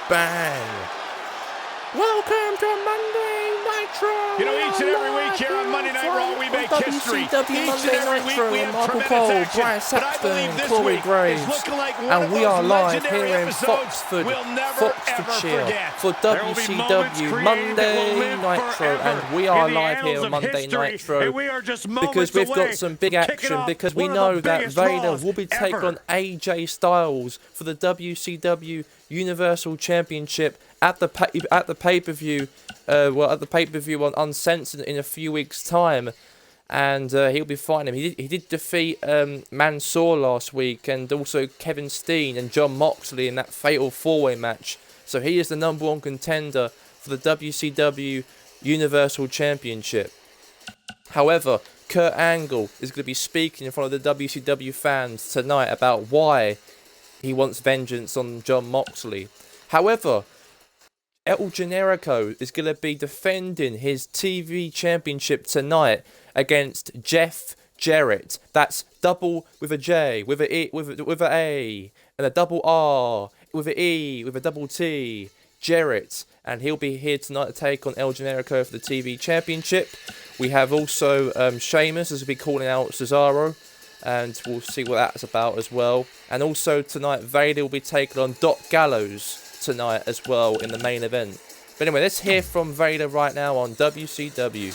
bang. Welcome to Monday Nitro. You know, each and every week here on Monday Night Raw, we make history. Each Monday and every Nitro, week we have Michael tremendous Cole, action. Brian But I believe Saxton, this Corey week Graves, is looking like one and of we those are live legendary here in episodes Foxford, we'll never, ever Foxfordshire, forget. for There will be moments WCW created that Monday will live Nitro, forever and we are in the live here annals on of Monday history, Nitro and we are just moments because we've away got some big from kicking action, off because we one of know the that biggest Vader Raws will be taking ever. on AJ Styles for the WCW Universal Championship at the pay-per-view, at the pay-per-view on Uncensored in a few weeks' time, and he'll be fighting him. He did defeat Mansoor last week, and also Kevin Steen and John Moxley in that fatal four-way match. So he is the #1 contender for the WCW Universal Championship. However, Kurt Angle is going to be speaking in front of the WCW fans tonight about why he wants vengeance on John Moxley. However, El Generico is going to be defending his TV championship tonight against Jeff Jarrett. That's double with a J, with a E, with a A, and a double R, with a E, with a double T. Jarrett, and he'll be here tonight to take on El Generico for the TV championship. We have also Sheamus as will be calling out Cesaro, and we'll see what that's about as well. And also tonight, Vader will be taking on Doc Gallows tonight as well in the main event. But anyway, let's hear from Vader right now on WCW.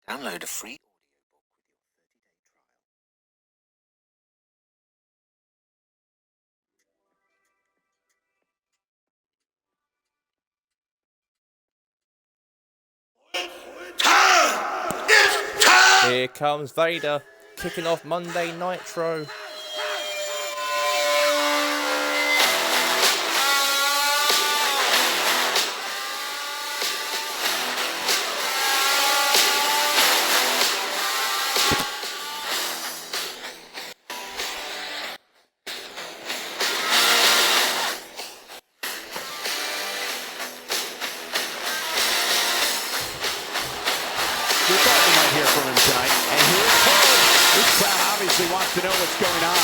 Download a free Here comes Vader, kicking off Monday Nitro. We thought we might hear from him tonight. And here's Cole. This crowd obviously wants to know what's going on.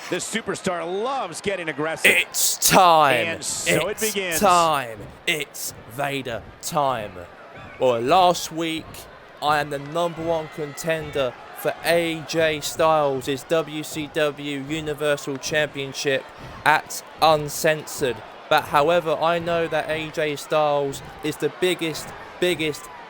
This superstar loves getting aggressive. It's time. And so it begins. It's time. It's Vader time. Well, last week, I am the #1 contender for AJ Styles' WCW Universal Championship at Uncensored. But however, I know that AJ Styles is the biggest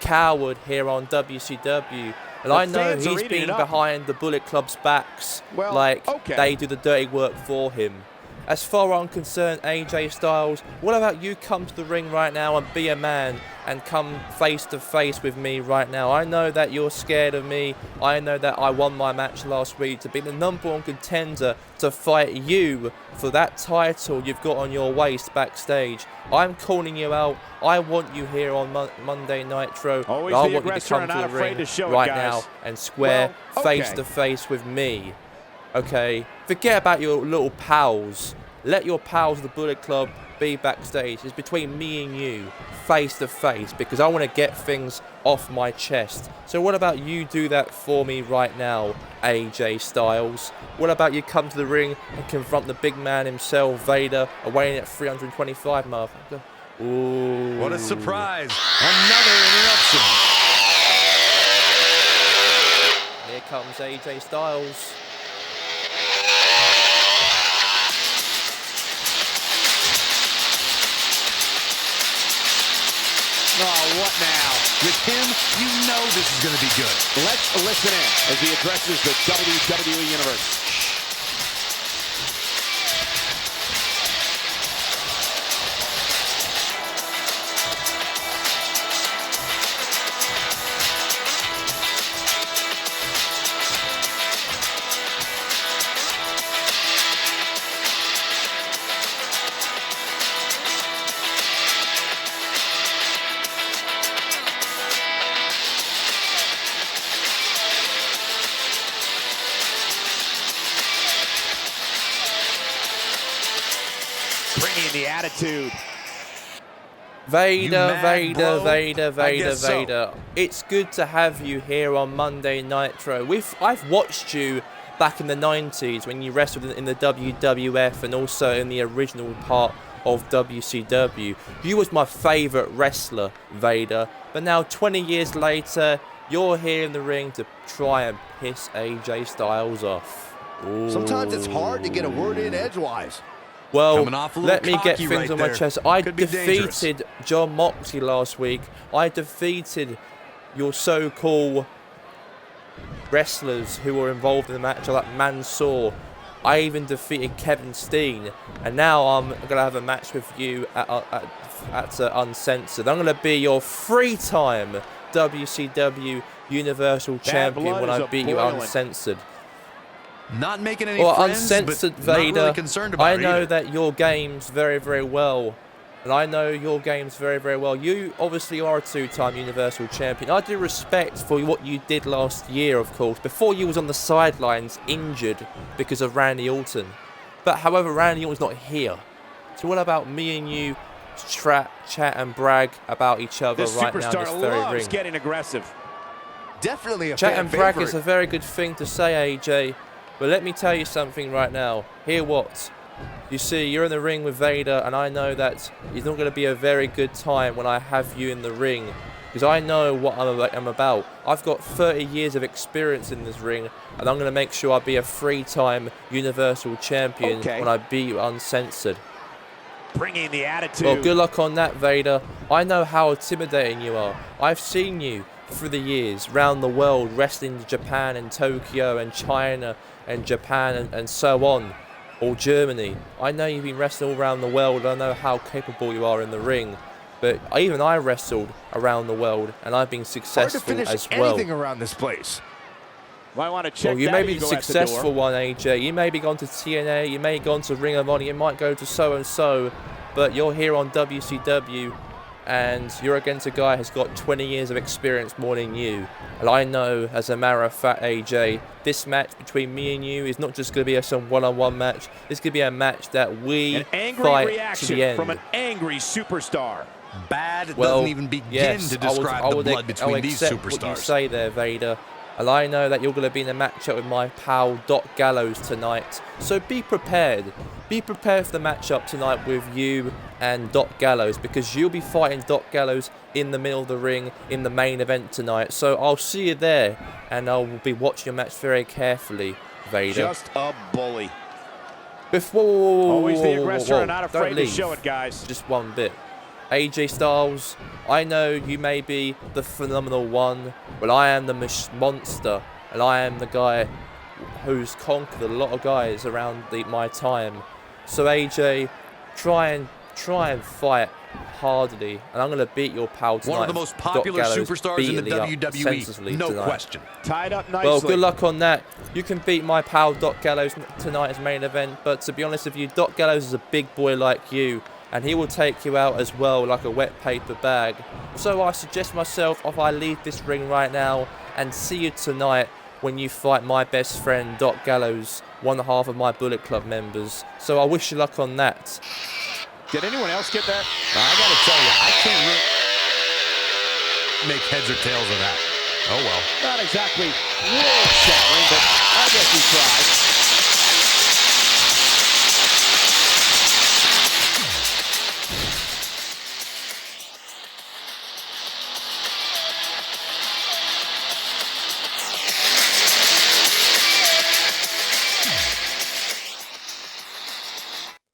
coward here on WCW. And I know he's been behind the Bullet Club's backs, they do the dirty work for him. As far as I'm concerned, AJ Styles, what about you come to the ring right now and be a man and come face to face with me right now? I know that you're scared of me. I know that I won my match last week to be the #1 contender to fight you for that title you've got on your waist backstage. I'm calling you out. I want you here on Monday Nitro. I want you to come to the ring right now and square face to face with me. Okay, forget about your little pals let your pals of the Bullet Club be backstage. It's between me and you, face to face, because I want to get things off my chest. So what about you do that for me right now, AJ Styles? What about you come to the ring and confront the big man himself, Vader, weighing at 325, motherfucker? Ooh. What a surprise. Another interruption. Here comes AJ Styles. Oh, what now? With him, you know this is going to be good. Let's listen in as he addresses the WWE Universe. Bringing the attitude. Vader. It's good to have you here on Monday Nitro. I've watched you back in the 90s when you wrestled in the WWF and also in the original part of WCW. You was my favourite wrestler, Vader. But now 20 years later, you're here in the ring to try and piss AJ Styles off. Ooh. Sometimes it's hard to get a word in edgewise. Well, Coming off a little let me get cocky things right on my there. chest. I Could be dangerous. defeated John Moxley last week. I defeated your so-called wrestlers who were involved in the match, like Mansoor. I even defeated Kevin Steen. And now I'm going to have a match with you at Uncensored. I'm going to be your three-time WCW Universal Champion when I beat you Uncensored. Not making any Well, friends, Uncensored but Vader, not really concerned about I it know either. that your game's very, very well. And I know your game's very, very well. You obviously are a two-time Universal Champion. I do respect for what you did last year, of course, before you was on the sidelines injured because of Randy Orton. But however, Randy Orton's not here. So what about me and you chat and brag about each other This right now in superstar this very loves ring? getting aggressive. Definitely a Chat fan and brag favorite. is a very good thing to say, AJ. But let me tell you something right now. Hear what? You see, you're in the ring with Vader, and I know that it's not going to be a very good time when I have you in the ring. Because I know what I'm about. I've got 30 years of experience in this ring, and I'm going to make sure I be a three-time Universal Champion when I beat you Uncensored. Bringing the attitude. Well, good luck on that, Vader. I know how intimidating you are. I've seen you through the years round the world, wrestling in Japan and Tokyo and China and Japan and so on, or Germany. I know you've been wrestling all around the world. I know how capable you are in the ring. But even I wrestled around the world, and I've been Hard to successful finish as well. anything around this place. Might want to check Well, you that may be the ego at the successful door. one, AJ. You may be gone to TNA, you may have gone to Ring of Honor, you might go to so-and-so, but you're here on WCW, and you're against a guy who's got 20 years of experience more than you. And I know, as a matter of fact, AJ, this match between me and you is not just going to be some one-on-one match. It's going to be a match that we An angry fight to reaction the end. from an angry superstar. Bad Well, doesn't even begin yes, to describe the blood between I'll these accept what you superstars. say there, Vader. And I know that you're going to be in a matchup with my pal Doc Gallows tonight. So be prepared. Be prepared for the matchup tonight with you and Doc Gallows, because you'll be fighting Doc Gallows in the middle of the ring in the main event tonight. So I'll see you there, and I'll be watching your match very carefully, Vader. Just a bully. Before Always the aggressor and not Don't afraid to leave. show it, guys. Just one bit. AJ Styles, I know you may be the phenomenal one, but I am the monster, and I am the guy who's conquered a lot of guys around my time. So AJ, try and fight hardly, and I'm going to beat your pal tonight. One of the most Doc popular Gallows superstars in the beating me up senselessly WWE, no tonight. question. Tied up nicely. Well, good luck on that. You can beat my pal Doc Gallows tonight as main event, but to be honest with you, Doc Gallows is a big boy like you, and he will take you out as well like a wet paper bag. So I suggest myself if I leave this ring right now and see you tonight when you fight my best friend Doc Gallows one half of my Bullet Club members. So I wish you luck on that. Did anyone else get that? I gotta tell you, I can't really make heads or tails of that. Oh well. Not exactly world-shattering, but I guess we tried.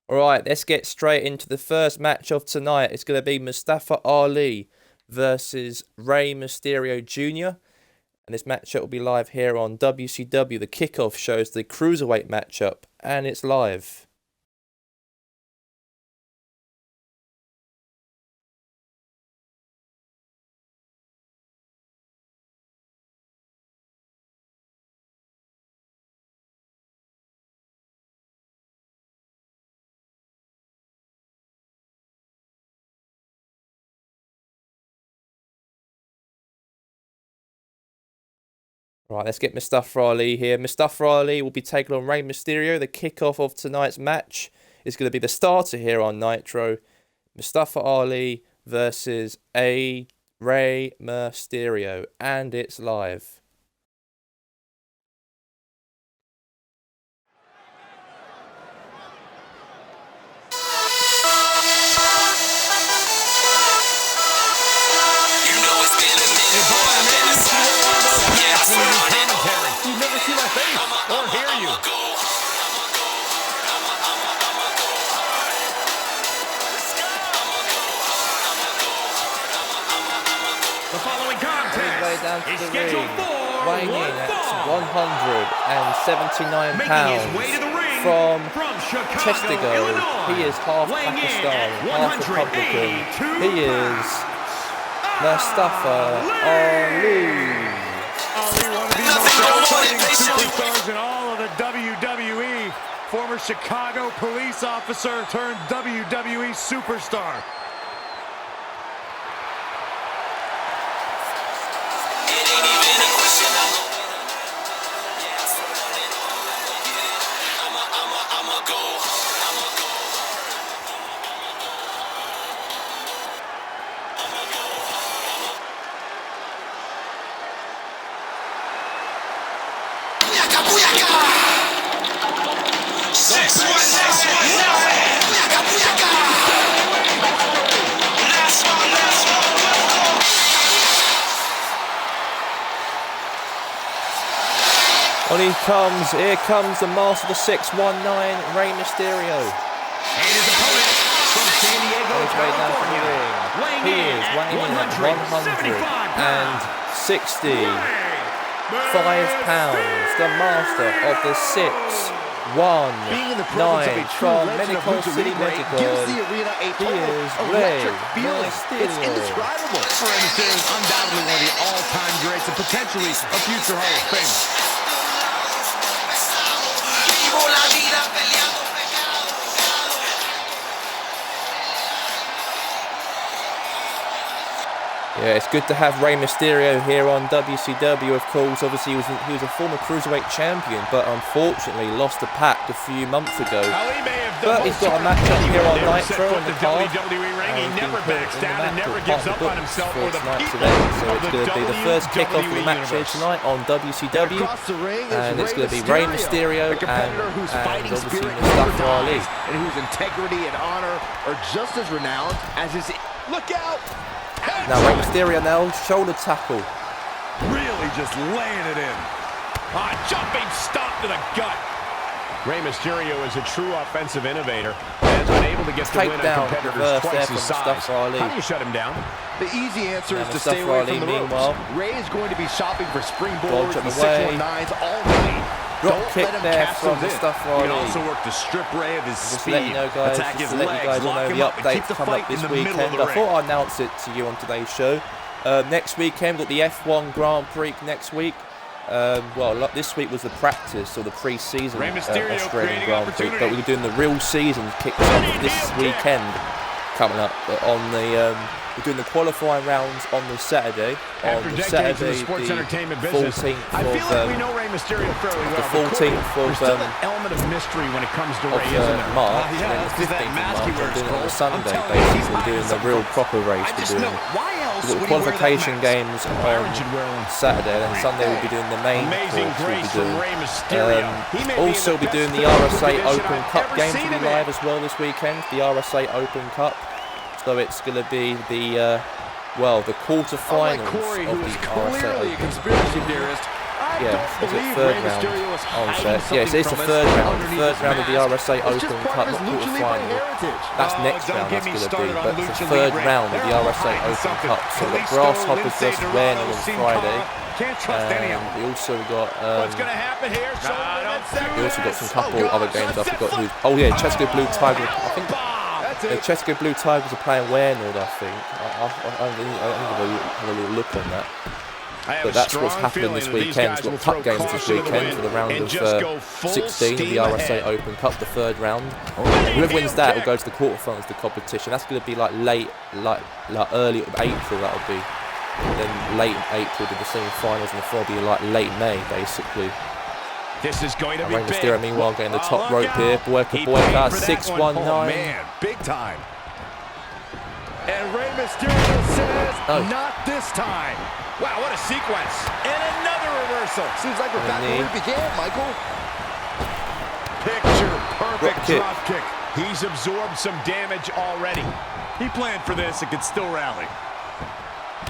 Alright, let's get straight into the first match of tonight. It's going to be Mustafa Ali versus Rey Mysterio Jr. And this matchup will be live here on WCW. The kickoff shows the Cruiserweight matchup, and it's live. Right, let's get Mustafa Ali here. Mustafa Ali will be taking on Rey Mysterio. The kickoff of tonight's match is going to be the starter here on Nitro. Mustafa Ali versus Rey Mysterio. And it's live. You never see my face or hear you. The following contest is scheduled for weighing in at 179 pounds from Chicago, Chestigo. Illinois. He is half Weighing in Pakistan, at half Republican. 182 He is Mustafa Ali. Ali, one of the most exciting superstars in all of the WWE. Former Chicago police officer turned WWE superstar. On he comes, here comes the master of the 619, Rey Mysterio. And his opponent from San Diego, On his way down to the California, ring. He is weighing in at 165 pounds. The master of the 619 from Medical City Medical. He is Rey Mysterio. It's indescribable. Rey Mysterio is undoubtedly one of the all-time greats and potentially a future Hall of Famer. Yeah, it's good to have Rey Mysterio here on WCW, of course. Obviously, he was a former Cruiserweight champion, but unfortunately lost the pack a few months ago. But he's got a matchup here on Nitro on the card. He never backs down and never gives up on himself or the people So it's going to be the first kickoff of the match here tonight on WCW. And it's going to be Rey Mysterio and obviously Mustafa Ali. And whose integrity and honor are just as renowned as his... Look out! Now Rey Mysterio now, shoulder tackle. Really just laying it in. Jumping stomp to the gut. Rey Mysterio is a true offensive innovator and has been able to get the win on competitors twice his size. How do you shut him down? The easy answer is to Mustafa stay away Ali, from the meanwhile. ropes. Ray is going to be shopping for springboards Dodge and up the way. 619s all night. Drop Don't kick let him there catch from those in. Mustafa You Ali. can also work to strip Ray of his Just speed, to let you know, guys, attack his just to let you legs, guys lock know him the up, and keep updates the coming fight up this in the middle of weekend. the I ring. thought I'd announce it to you on today's show. Next weekend, we've got the F1 Grand Prix next week. This week was the practice or the pre-season Rey Mysterio Australian creating Grand Prix, but opportunity. we're doing the real season kicks off this weekend. coming up on the. We're doing the qualifying rounds on the Saturday. After decades in the sports entertainment business, I feel like we know Rey Mysterio fairly well. The 14th there's still an element of mystery when it comes to Rey, isn't there? March, and then the 15th of March, we're doing it on a Sunday, basically. We're doing the real proper race. We've got the qualification games on Saturday, and Sunday we'll be doing the main course. Also, we'll be doing the RSA Open Cup games will be live as well this weekend. The RSA Open Cup. So it's going to be the quarterfinals of the RSA Open. Yeah, it's the third round. Yes, it's the third round. The third round of the RSA Open Cup, not quarterfinal. That's next round. That's going to be, but it's the third round of the RSA Open Cup. So we've got Grasshoppers versus Werner on Friday. We also got some couple other games. I forgot who. Oh yeah, Chesko Blue Tiger. I think. The Chesko Blue Tigers are playing Warewood, I think. I need to have a little look on that. But that's what's happening this weekend. We've got cup games this weekend for the round of 16 of the RSA Open Cup, the third round. Whoever wins that will go to the quarterfinals of the competition. That's going to be like early April. That'll be. Then late April to the semi-finals, and the final will be like late May, basically. This is going to be big. Mysterio, meanwhile, getting the top rope here. Boyka, 619. Oh, man, big time. And Rey Mysterio says, not this time. Wow, what a sequence. And another reversal. Seems like we're back where we began, Michael. Picture perfect drop kick. He's absorbed some damage already. He planned for this and could still rally.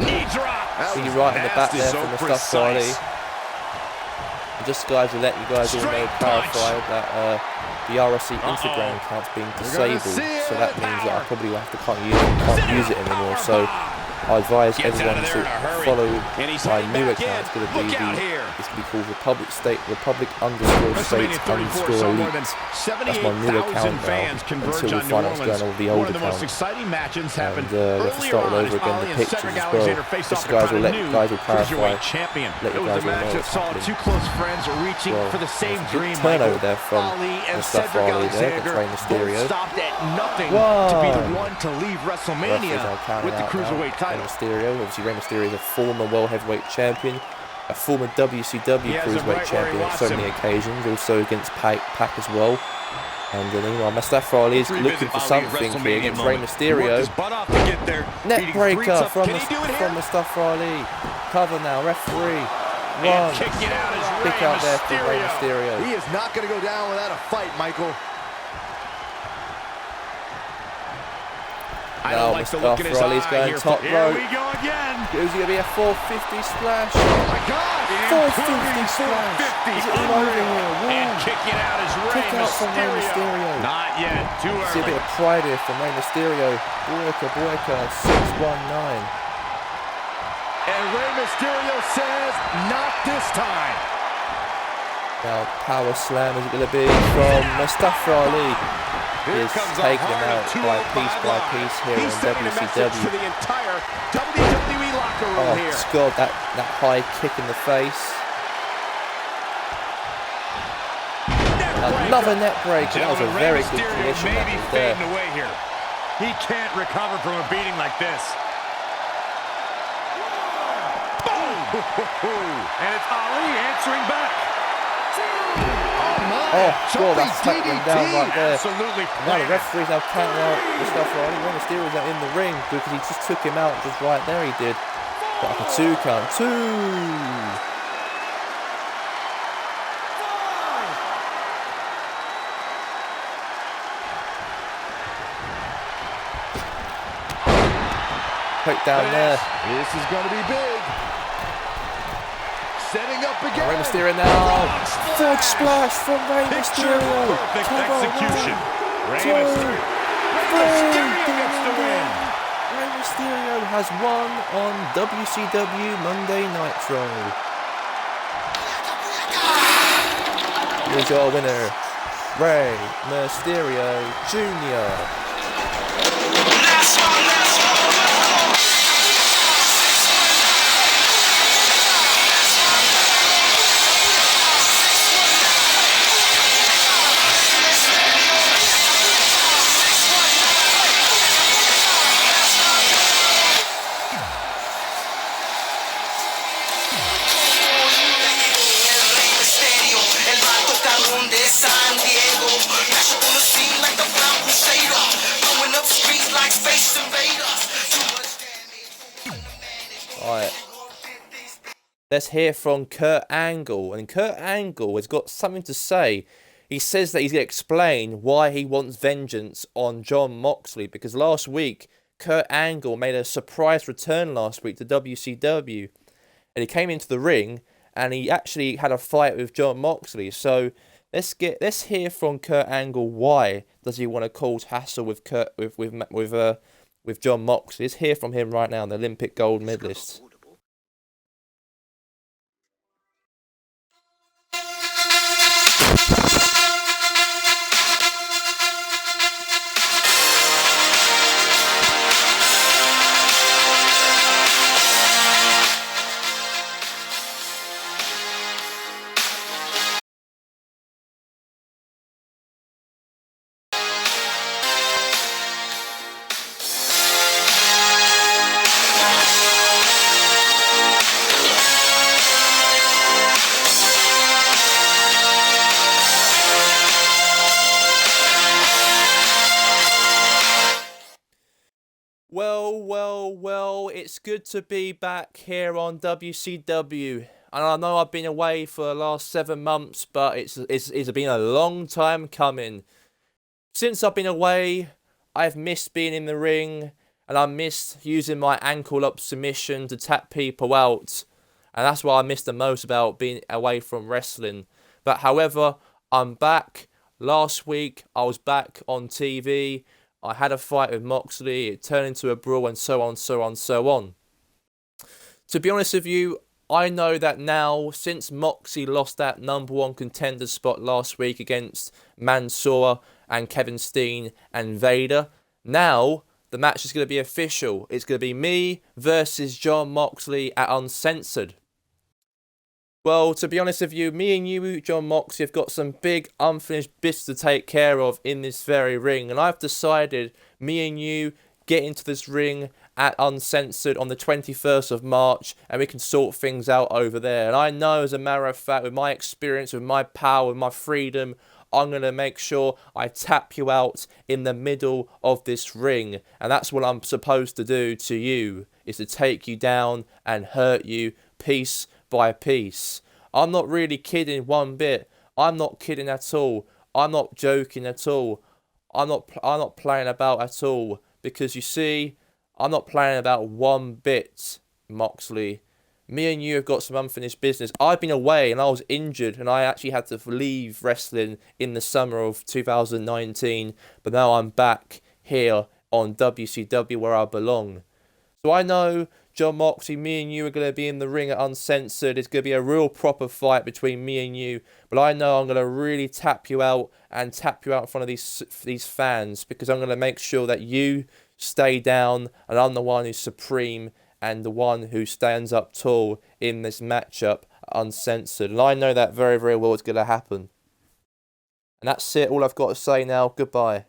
Knee drop. See right in the back there from Mustafa Ali. Just guys, to let you guys all know, clarify that the RSC Instagram account's been disabled, so that means that I probably can't use it anymore. So I advise everyone to follow my new account. It's going to be called Republic _States _Elite. That's my new account now, until we find out what's going on with the old account. And we have to start all over again, the pictures as well. Just guys will clarify, let you guys all know what's happening. Well, turnover there from Mustafa Ali there against Rey Mysterio. With the cruiserweight title. Mysterio. Obviously, Rey Mysterio is a former World Heavyweight Champion, a former WCW Cruiserweight Champion on so many occasions, also against Pac as well. And meanwhile, Mustafa Ali is looking for something here against Rey Mysterio. Neck breaker from Mustafa Ali. Cover now, referee. One. Kick out there for Rey Mysterio. He is not going to go down without a fight, Michael. Now Mustafa Ali's going top rope. Is it going to be a 450 splash? Oh my God! 450 splash! Is it all over here? And kicking out is Rey Mysterio. Not yet, too early. See a bit of pride here from Rey Mysterio. Boyka, 619. And Rey Mysterio says, not this time. Now power slam is it going to be from Mustafa Ali. Is taking him out by piece here on WCW. To the entire WWE locker room here. God, that high kick in the face. Another neck breaker. That was a very good collision. That was there. Away here. He can't recover from a beating like this. Boom! And it's Ali answering back. Oh, God, that's tackling down right there. Absolutely. Now the referee's now counting out Mustafa Ali. Rey Mysterio's now in the ring because he just took him out just right there. He did. Got like a 2 count. 2. Quick down there. This is going to be big. Setting up again. Rey Mysterio now. Frog splash from Rey Mysterio. Perfect execution. Rey Mysterio gets the win. Rey Mysterio has won on WCW Monday Nitro. Here's your winner, Rey Mysterio Jr. Alright. Let's hear from Kurt Angle. And Kurt Angle has got something to say. He says that he's going to explain why he wants vengeance on Jon Moxley. Because last week, Kurt Angle made a surprise return last week to WCW. And he came into the ring and he actually had a fight with Jon Moxley. So let's hear from Kurt Angle why does he want to cause hassle with Jon Moxley. Let's hear from him right now, the Olympic gold medalist. Well, it's good to be back here on WCW. And I know I've been away for the last 7 months, but it's been a long time coming. Since I've been away, I've missed being in the ring, and I missed using my ankle-up submission to tap people out. And that's what I missed the most about being away from wrestling. But however, I'm back. Last week, I was back on TV. I had a fight with Moxley, it turned into a brawl, and so on. To be honest with you, I know that now, since Moxley lost that #1 contender spot last week against Mansoor and Kevin Steen and Vader, now the match is going to be official. It's going to be me versus Jon Moxley at Uncensored. Well, to be honest with you, me and you, Jon Moxley, have got some big unfinished business to take care of in this very ring. And I've decided me and you get into this ring at Uncensored on the 21st of March, and we can sort things out over there. And I know, as a matter of fact, with my experience, with my power, with my freedom, I'm going to make sure I tap you out in the middle of this ring. And that's what I'm supposed to do to you, is to take you down and hurt you piece by piece. I'm not really kidding one bit. I'm not kidding at all. I'm not joking at all. I'm not playing about at all. Because you see, I'm not playing about one bit, Moxley. Me and you have got some unfinished business. I've been away and I was injured, and I actually had to leave wrestling in the summer of 2019. But now I'm back here on WCW where I belong. So I know, Jon Moxley, me and you are going to be in the ring at Uncensored. It's going to be a real proper fight between me and you. But I know I'm going to really tap you out in front of these fans, because I'm going to make sure that you stay down and I'm the one who's supreme and the one who stands up tall in this matchup Uncensored. And I know that very, very well is going to happen. And that's it. All I've got to say now. Goodbye.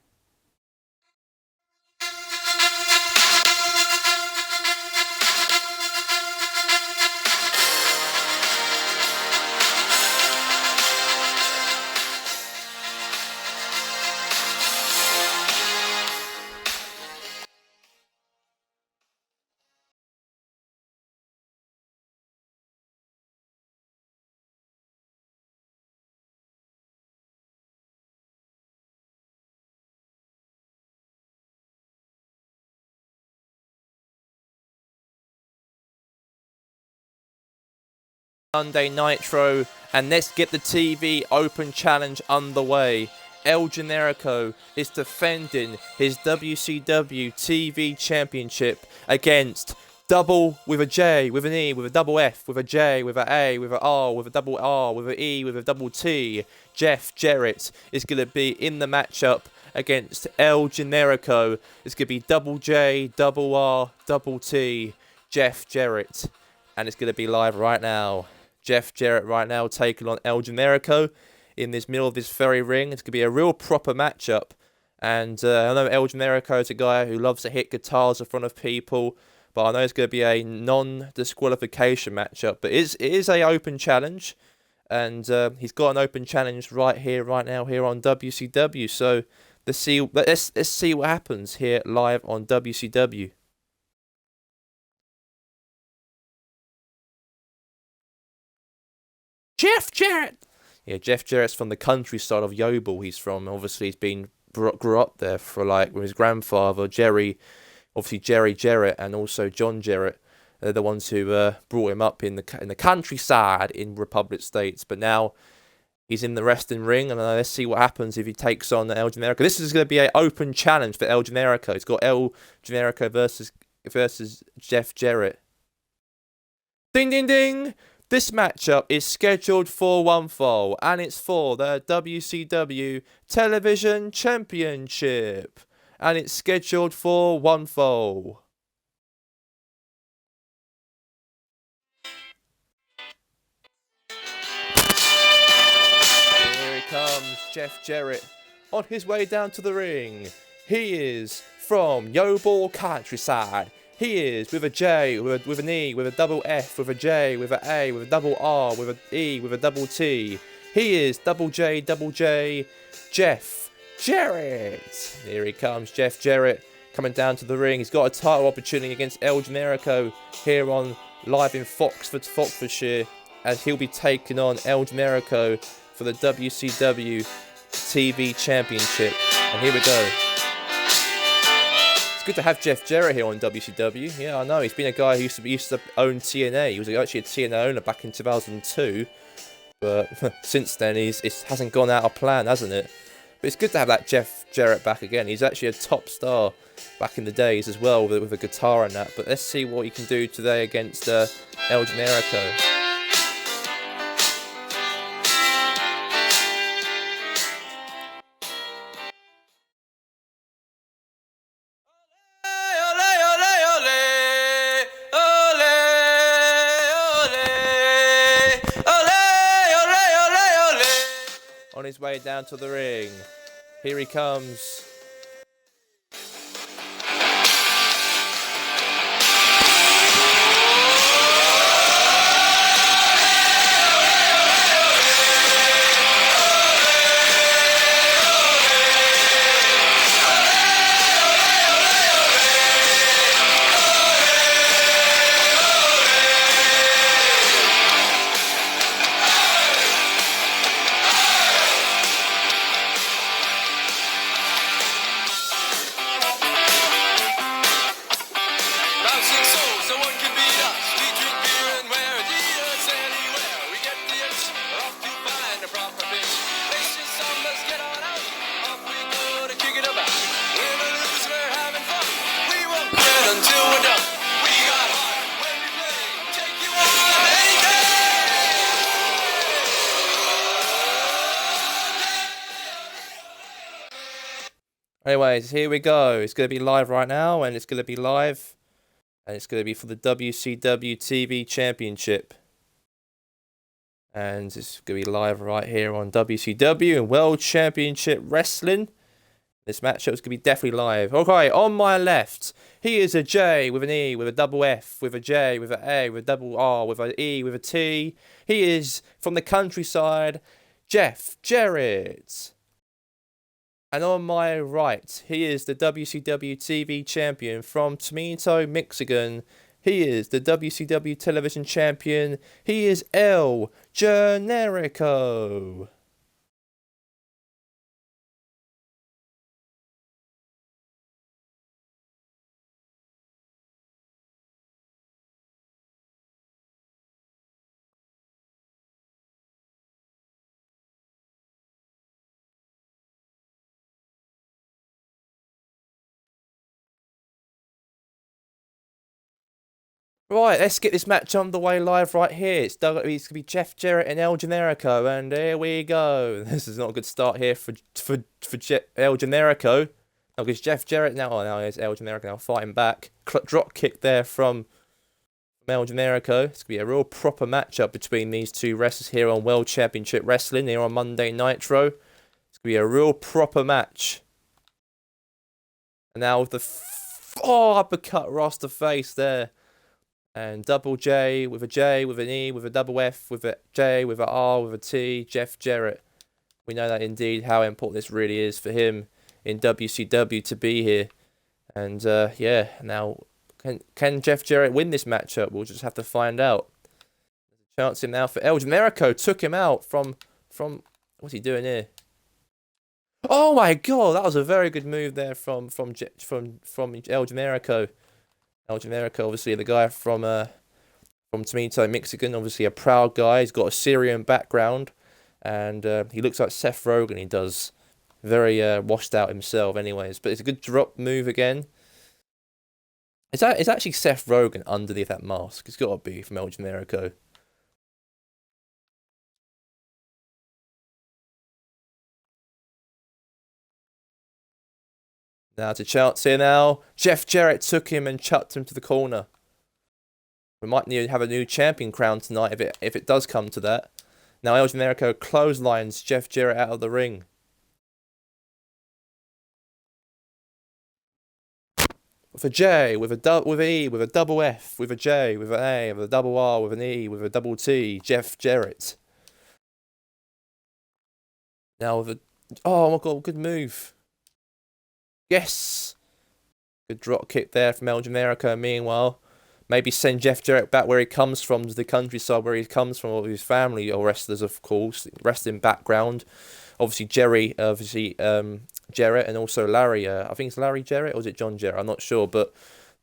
Sunday Nitro, and let's get the TV Open Challenge underway. El Generico is defending his WCW TV Championship against double with a J, with an E, with a double F, with a J, with a A, with a R, with a double R, with a E, with a double T. Jeff Jarrett is going to be in the matchup against El Generico. It's going to be double J, double R, double T, Jeff Jarrett. And it's going to be live right now. Jeff Jarrett right now taking on El Generico in this middle of this very ring. It's going to be a real proper matchup. And I know El Generico is a guy who loves to hit guitars in front of people. But I know it's going to be a non-disqualification matchup. But it is a open challenge. And he's got an open challenge right here, right now, here on WCW. So let's see what happens here live on WCW. Jeff Jarrett. Yeah, Jeff Jarrett's from the countryside of Yeovil. He's from. Obviously, he's grew up there for like with his grandfather Jerry. Obviously, Jerry Jarrett and also John Jarrett. They're the ones who brought him up in the countryside in Republic States. But now he's in the wrestling ring, and let's see what happens if he takes on El Generico. This is going to be an open challenge for El Generico. It's got El Generico versus Jeff Jarrett. Ding, ding, ding! This matchup is scheduled for one fall, and it's for the WCW Television Championship. And it's scheduled for one fall. Comes Jeff Jarrett on his way down to the ring. He is from Yeovil countryside. He is with a J, with an E, with a double F, with a J, with an A, with a double R, with an E, with a double T. He is double J, Jeff Jarrett. Here he comes, Jeff Jarrett, coming down to the ring. He's got a title opportunity against El Generico here on live in Foxfordshire, as he'll be taking on El Generico for the WCW TV Championship. And here we go. It's good to have Jeff Jarrett here on WCW. Yeah, I know. He's been a guy who used to own TNA. He was actually a TNA owner back in 2002. But since then, it hasn't gone out of plan, hasn't it? But it's good to have that Jeff Jarrett back again. He's actually a top star back in the days as well with a guitar and that. But let's see what he can do today against El Generico. On his way down to the ring. Here he comes. Anyways, here we go. It's going to be live right now, and it's going to be live, and it's going to be for the WCW TV Championship. And it's going to be live right here on WCW and World Championship Wrestling. This matchup is going to be definitely live. Okay, on my left, he is a J with an E, with a double F, with a J, with an A, with a double R, with an E, with a T. He is from the countryside, Jeff Jarrett. And on my right, he is the WCW TV champion from Tomato, Michigan. He is the WCW television champion. He is El Generico. Right, let's get this match underway live right here. It's going to be Jeff Jarrett and El Generico, and here we go. This is not a good start here for El Generico. No, because Jeff Jarrett now is El Generico now fighting back. Drop kick there from El Generico. It's going to be a real proper matchup between these two wrestlers here on World Championship Wrestling here on Monday Nitro. It's going to be a real proper match. And now with the uppercut across the face there. And double J, with an E, with a double F, with a J, with a R, with a T, Jeff Jarrett. We know that indeed how important this really is for him in WCW to be here. And yeah, now, can Jeff Jarrett win this matchup? We'll just have to find out. Chance him now for El Generico. Took him out from. What's he doing here? Oh my God, that was a very good move there from El Generico. El Generico, obviously the guy from Tomito, Mexican, obviously a proud guy. He's got a Syrian background, and he looks like Seth Rogen. He does. Very washed out himself, anyways. But it's a good drop move again. It's actually Seth Rogen underneath that mask. It's got to be from El Generico. Now to chance here now. Jeff Jarrett took him and chucked him to the corner. We might need to have a new champion crown tonight if it does come to that. Now El Generico clotheslines Jeff Jarrett out of the ring. With a J, with an E, with a double F, with a J, with an A, with a double R, with an E, with a double T, Jeff Jarrett. Now with a... Oh my God, good move. Yes! Good drop kick there from El Generico. Meanwhile, maybe send Jeff Jarrett back where he comes from, to the countryside where he comes from, with his family, or wrestlers, of course. Wrestling background. Obviously, Jarrett, and also Larry. I think it's Larry Jarrett, or is it John Jarrett? I'm not sure, but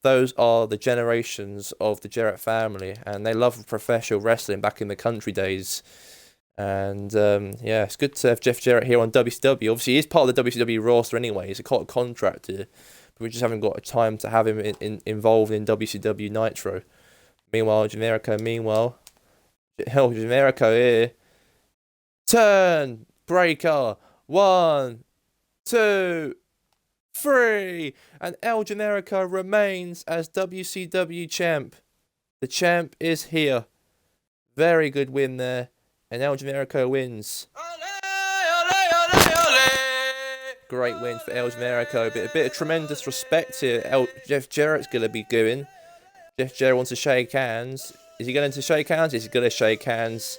those are the generations of the Jarrett family, and they love professional wrestling back in the country days. And yeah, it's good to have Jeff Jarrett here on WCW. Obviously, he's part of the WCW roster anyway. He's a contract here, but we just haven't got time to have him involved in WCW Nitro. Meanwhile, Generico. Generico here. Turn breaker. 1, 2, 3, and El Generico remains as WCW champ. The champ is here. Very good win there. And El Generico wins. Great win for El Generico. A bit of tremendous respect here. Jeff Jarrett's going to be going. Jeff Jarrett wants to shake hands. Is he going to shake hands? Is he going to shake hands?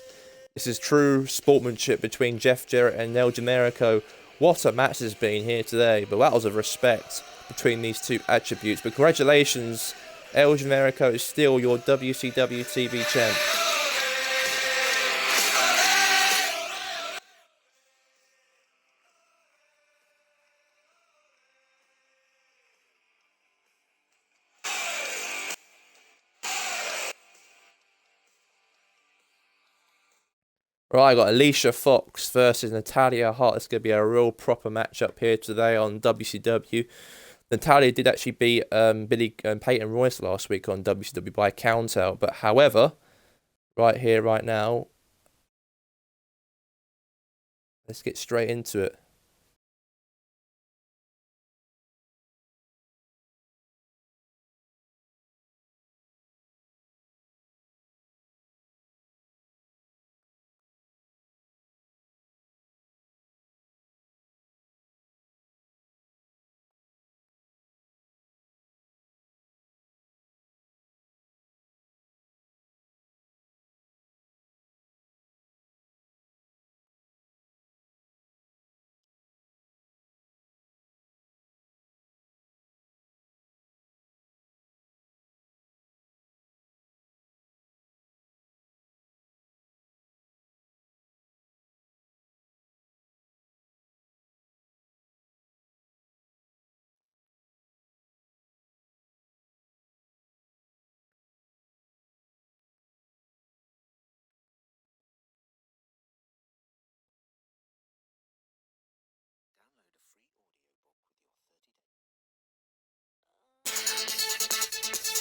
This is true sportsmanship between Jeff Jarrett and El Generico. What a match has been here today. But that was of respect between these two attributes. But congratulations. El Generico is still your WCW TV champ. Right, I got Alicia Fox versus Natalya Hart. It's going to be a real proper matchup here today on WCW. Natalya did actually beat Peyton Royce last week on WCW by count out. But however, right here, right now, let's get straight into it.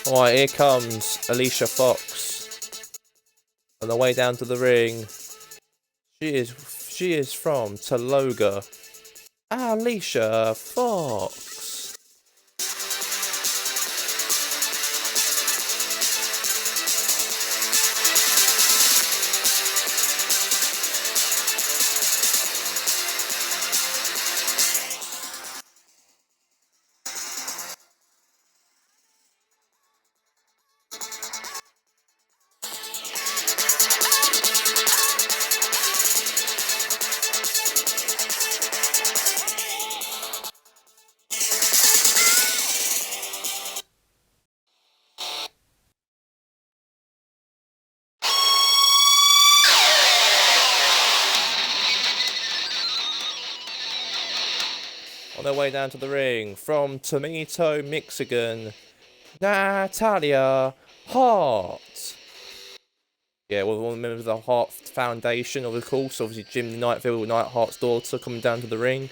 Alright, here comes Alicia Fox on the way down to the ring. She is from Taloga. Alicia Fox. On their way down to the ring, from Tomato, Michigan, Natalia Hart. Yeah, well, one member of the Hart Foundation, of course. Obviously, Jim Nightville, Neidhart's daughter, coming down to the ring.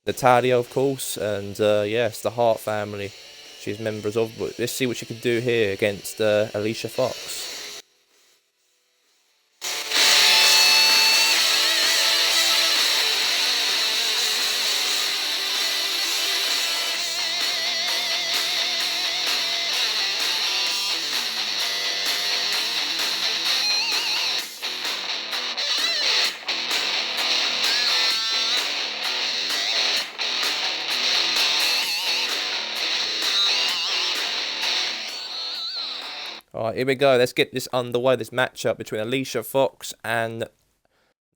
Natalia, of course, and yes, the Hart family. She's members of. But let's see what she can do here against Alicia Fox. Alright, here we go. Let's get this underway, this matchup between Alicia Fox and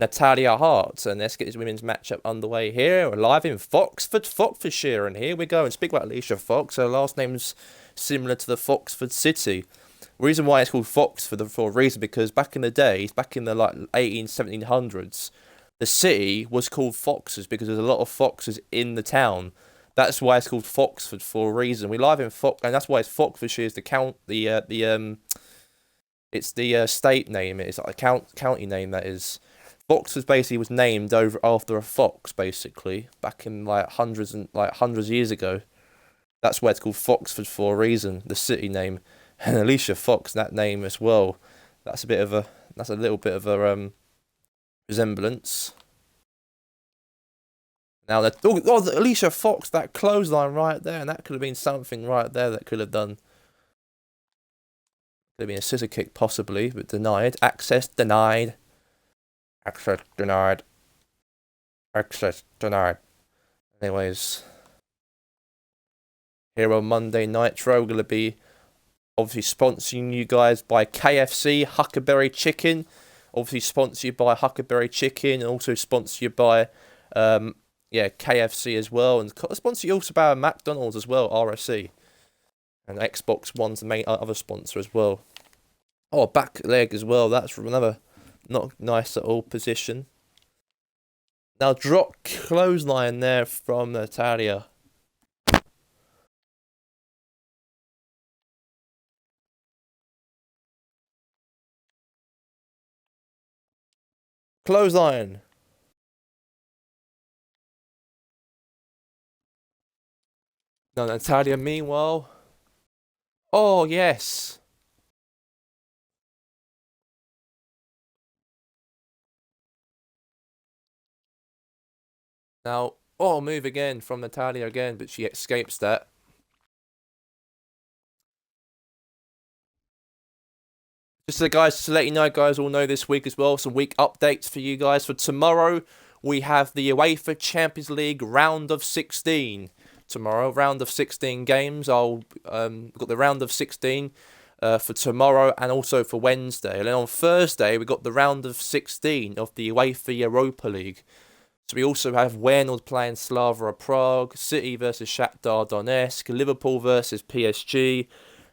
Natalia Hart. And let's get this women's matchup underway here. We're live in Foxford, Foxfordshire. And here we go. And speak about Alicia Fox. Her last name's similar to the Foxford city. The reason why it's called Foxford for a reason, because back in the days, back in the like 1700s, the city was called Foxes because there's a lot of foxes in the town. That's why it's called Foxford for a reason. We live in Fox, and that's why it's Foxfordshire is it's the state name. It's like a county name. That is, Foxford basically was named after a fox, basically back in like hundreds of years ago. That's why it's called Foxford for a reason. The city name, and Alicia Fox, that name as well. That's a little bit of a resemblance. Now, Alicia Fox, that clothesline right there, and that could have been something right there that could have done. Could have been a scissor kick, possibly, but denied. Access denied. Access denied. Access denied. Anyways, here on Monday Nitro, we're going to be obviously sponsoring you guys by KFC, Huckleberry Chicken. Obviously sponsored by Huckleberry Chicken, and also sponsored by KFC as well, and sponsor also by McDonald's as well, RSC, and Xbox One's the main other sponsor as well. Oh, back leg as well. That's another not nice at all position. Now drop clothesline there from Natalia. Clothesline. Now Natalia, meanwhile. Oh, yes. Now, move again from Natalia again, but she escapes that. Just to let you know, guys, all know this week as well, some week updates for you guys. For tomorrow, we have the UEFA Champions League round of 16. Tomorrow, round of 16 games. Got the round of 16 for tomorrow and also for Wednesday. And then on Thursday, we got the round of 16 of the UEFA Europa League. So we also have Wernald playing Slavia Prague, City versus Shakhtar Donetsk, Liverpool versus PSG,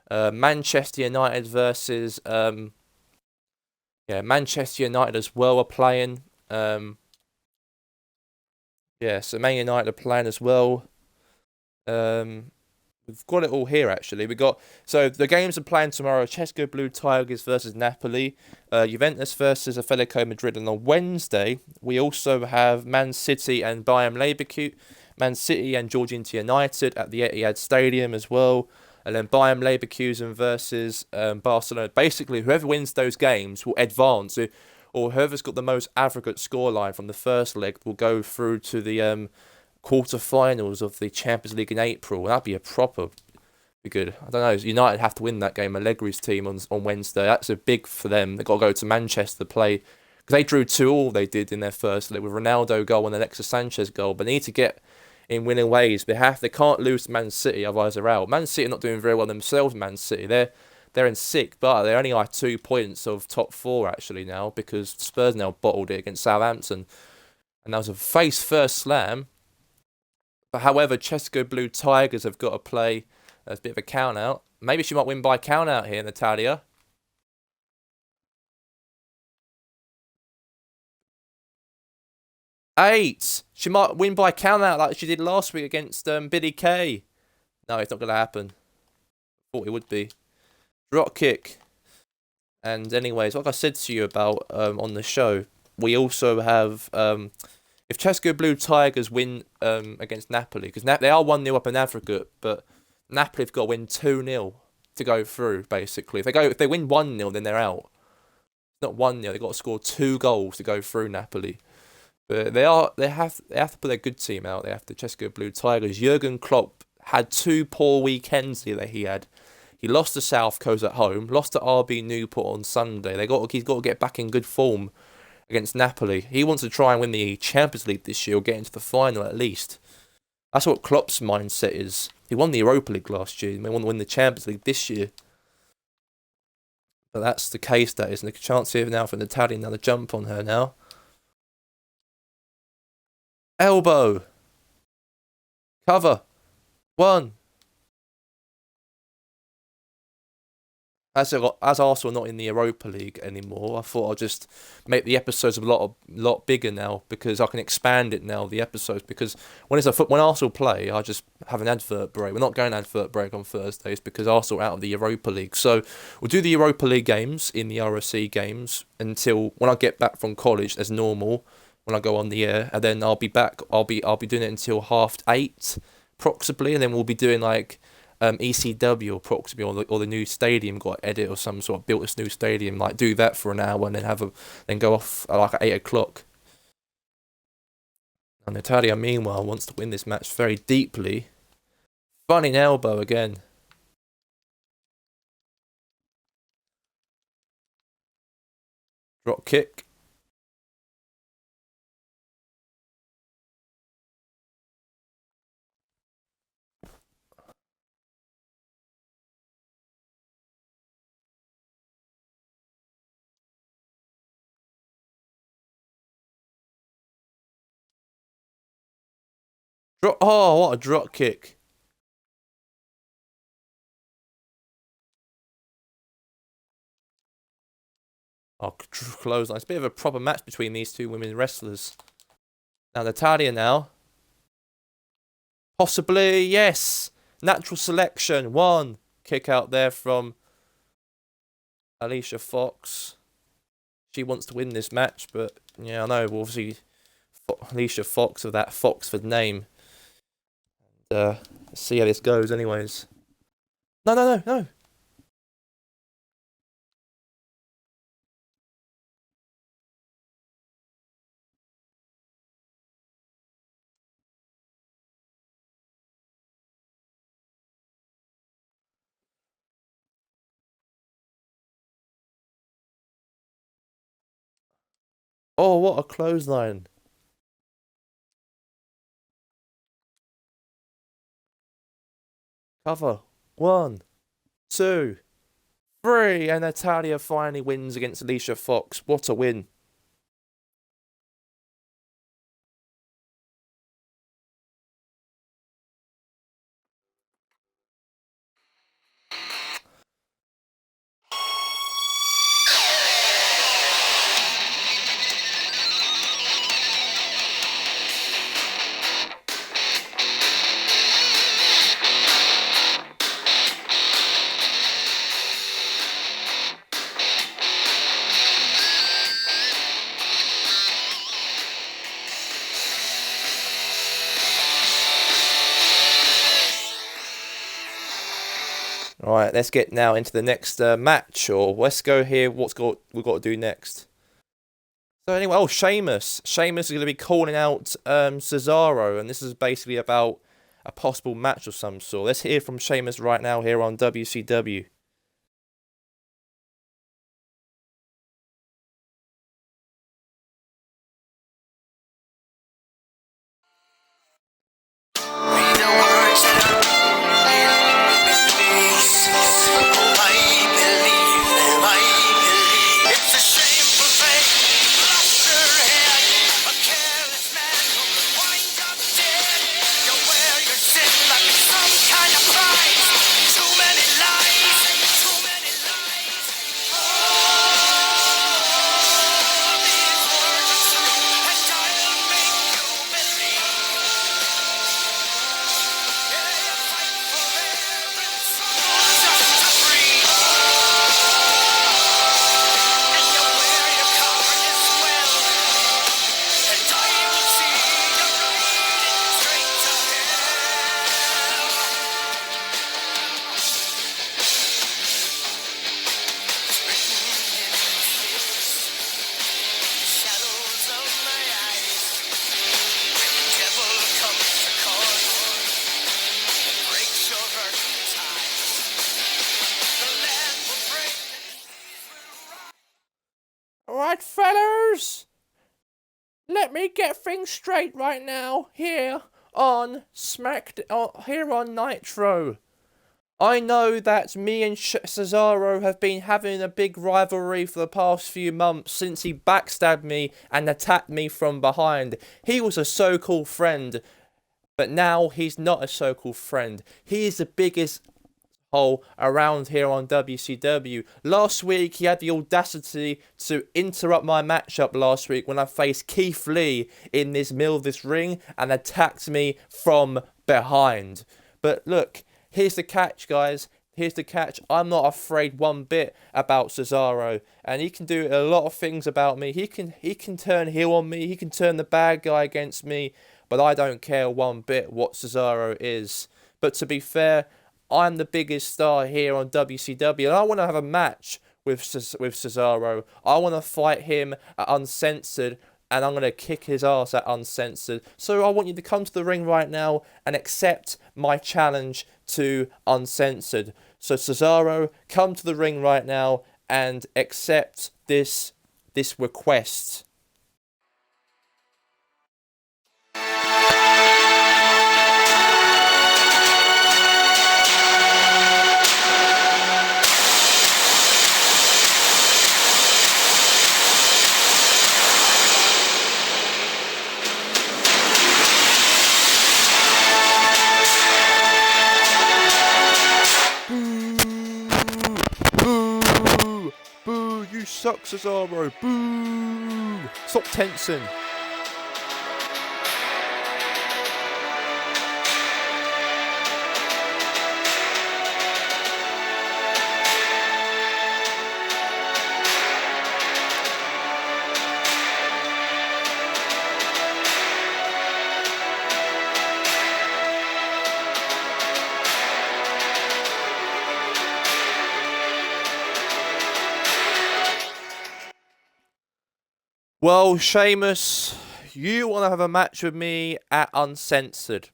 Manchester United versus Manchester United as well are playing. So Man United are playing as well. We've got it all here actually. So the games are playing tomorrow: Chesco Blue Tigers versus Napoli, Juventus versus Atletico Madrid, and on Wednesday we also have Man City and Bayern Leverkusen, Man City and Georgia United at the Etihad Stadium as well, and then Bayern Leverkusen versus Barcelona. Basically, whoever wins those games will advance, or whoever's got the most aggregate scoreline from the first leg will go through to the quarterfinals of the Champions League in April. That'd be be good. I don't know. United have to win that game. Allegri's team on Wednesday. That's a big for them. They've got to go to Manchester to play, because they drew 2-2. They did in their first leg with Ronaldo goal and Alexis Sanchez goal. But they need to get in winning ways. They can't lose to Man City, otherwise they're out. Man City are not doing very well themselves. Man City, they're in sixth, but they're only like 2 points of top 4 actually now, because Spurs now bottled it against Southampton, and that was a face first slam. But however, Chesco Blue Tigers have got to play a bit of a count out. Maybe she might win by count out here, Natalia. 8. She might win by count out like she did last week against Billy Kay. No, it's not going to happen. Thought it would be. Drop kick. And anyways, like I said to you about on the show, we also have if Chesco Blue Tigers win against Napoli, because they are 1-0 up in Africa, but Napoli have got to win 2-0 to go through. Basically, if they win 1-0, then they're out. Not 1-0. They've got to score 2 goals to go through Napoli. But they have to put their good team out. They have to Chesco Blue Tigers. Jurgen Klopp had 2 poor weekends that he had. He lost to South Coast at home, lost to RB Newport on Sunday. He's got to get back in good form against Napoli. He wants to try and win the Champions League this year, or get into the final at least. That's what Klopp's mindset is. He won the Europa League last year. He may want to win the Champions League this year. But that's the case, that is. And the chance here now for Natalia, another jump on her now. Elbow. Cover. 1. As Arsenal are not in the Europa League anymore, I thought I'd just make the episodes a lot bigger now, because I can expand it now, the episodes, because when Arsenal play, I just have an advert break. We're not going advert break on Thursdays because Arsenal are out of the Europa League. So we'll do the Europa League games in the RSC games until when I get back from college as normal, when I go on the air, and then I'll be back. I'll be doing it until 8:30 approximately, and then we'll be doing like ECW approximately, or the new stadium got edit or some sort, built this new stadium, like do that for an hour and then go off like at 8 o'clock. And Natalia meanwhile wants to win this match very deeply. Funny elbow again. Drop kick. Oh, what a drop kick. Oh, close. It's a bit of a proper match between these two women wrestlers. Now, Natalia now. Possibly, yes. Natural selection. 1. Kick out there from Alicia Fox. She wants to win this match, but yeah, I know. Obviously, Alicia Fox of that Foxford name. Let's see how this goes anyways. No. Oh, what a clothesline. Cover. 1, 2, 3. And Natalia finally wins against Alicia Fox. What a win. Alright, let's get now into the next match, or let's go here. We've got to do next. So anyway, Sheamus. Sheamus is going to be calling out Cesaro, and this is basically about a possible match of some sort. Let's hear from Sheamus right now here on WCW. Too many lies. Alright, fellas. Let me get things straight right now. Here on here on Nitro. I know that me and Cesaro have been having a big rivalry for the past few months since he backstabbed me and attacked me from behind. He was a so-called friend, but now he's not a so-called friend. He is the biggest hole around here on WCW. Last week, he had the audacity to interrupt my matchup last week when I faced Keith Lee in this middle of this ring and attacked me from behind. But look, here's the catch, guys. Here's the catch. I'm not afraid one bit about Cesaro, and he can do a lot of things about me. He can turn heel on me. He can turn the bad guy against me, but I don't care one bit what Cesaro is. But to be fair, I'm the biggest star here on WCW, and I want to have a match with Cesaro. I want to fight him at Uncensored, and I'm going to kick his ass at Uncensored. So I want you to come to the ring right now and accept my challenge to Uncensored. So Cesaro, come to the ring right now and accept this request. Boo, you suck, Cesaro. Boo. Stop tensing. Well, Sheamus, you want to have a match with me at Uncensored.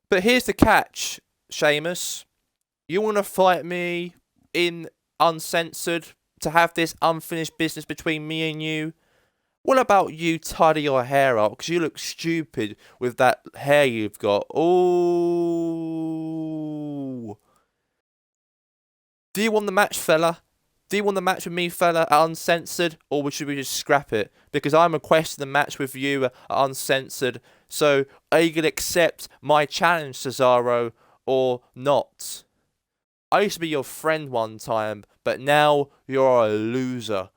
But here's the catch, Sheamus. You want to fight me in Uncensored to have this unfinished business between me and you? What about you tidy your hair up? Because you look stupid with that hair you've got. Ooh. Do you want the match, fella? Do you want the match with me, fella, at Uncensored, or should we just scrap it? Because I'm requesting the match with you at Uncensored, so are you going to accept my challenge, Cesaro, or not? I used to be your friend one time, but now you're a loser.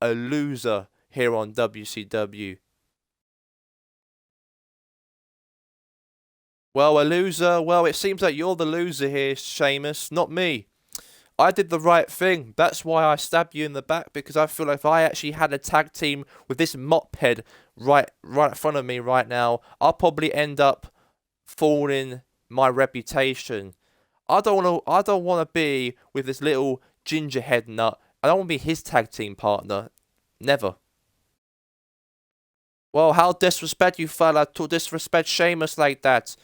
A loser here on WCW. Well, a loser? Well, it seems like you're the loser here, Sheamus, not me. I did the right thing. That's why I stabbed you in the back, because I feel like if I actually had a tag team with this mop head right in front of me right now, I'll probably end up falling my reputation. I don't want to be with this little gingerhead nut. I don't want to be his tag team partner. Never. Well, how disrespect you fella to disrespect Sheamus like that?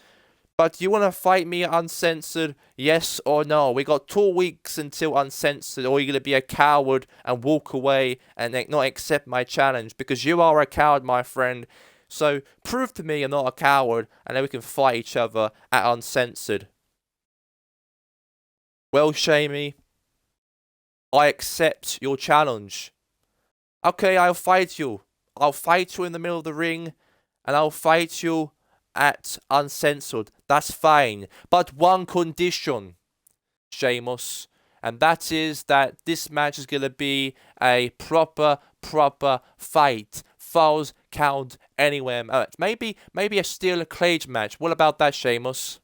But do you want to fight me Uncensored, yes or no? We got 2 weeks until Uncensored, or you're going to be a coward and walk away and not accept my challenge, because you are a coward, my friend. So prove to me you're not a coward, and then we can fight each other at Uncensored. Well, Shamey, I accept your challenge. Okay, I'll fight you. I'll fight you in the middle of the ring, and I'll fight you at Uncensored. That's fine. But one condition, Sheamus, and that is that this match is going to be a proper fight. Falls count anywhere. Maybe a steel cage match. What about that, Sheamus?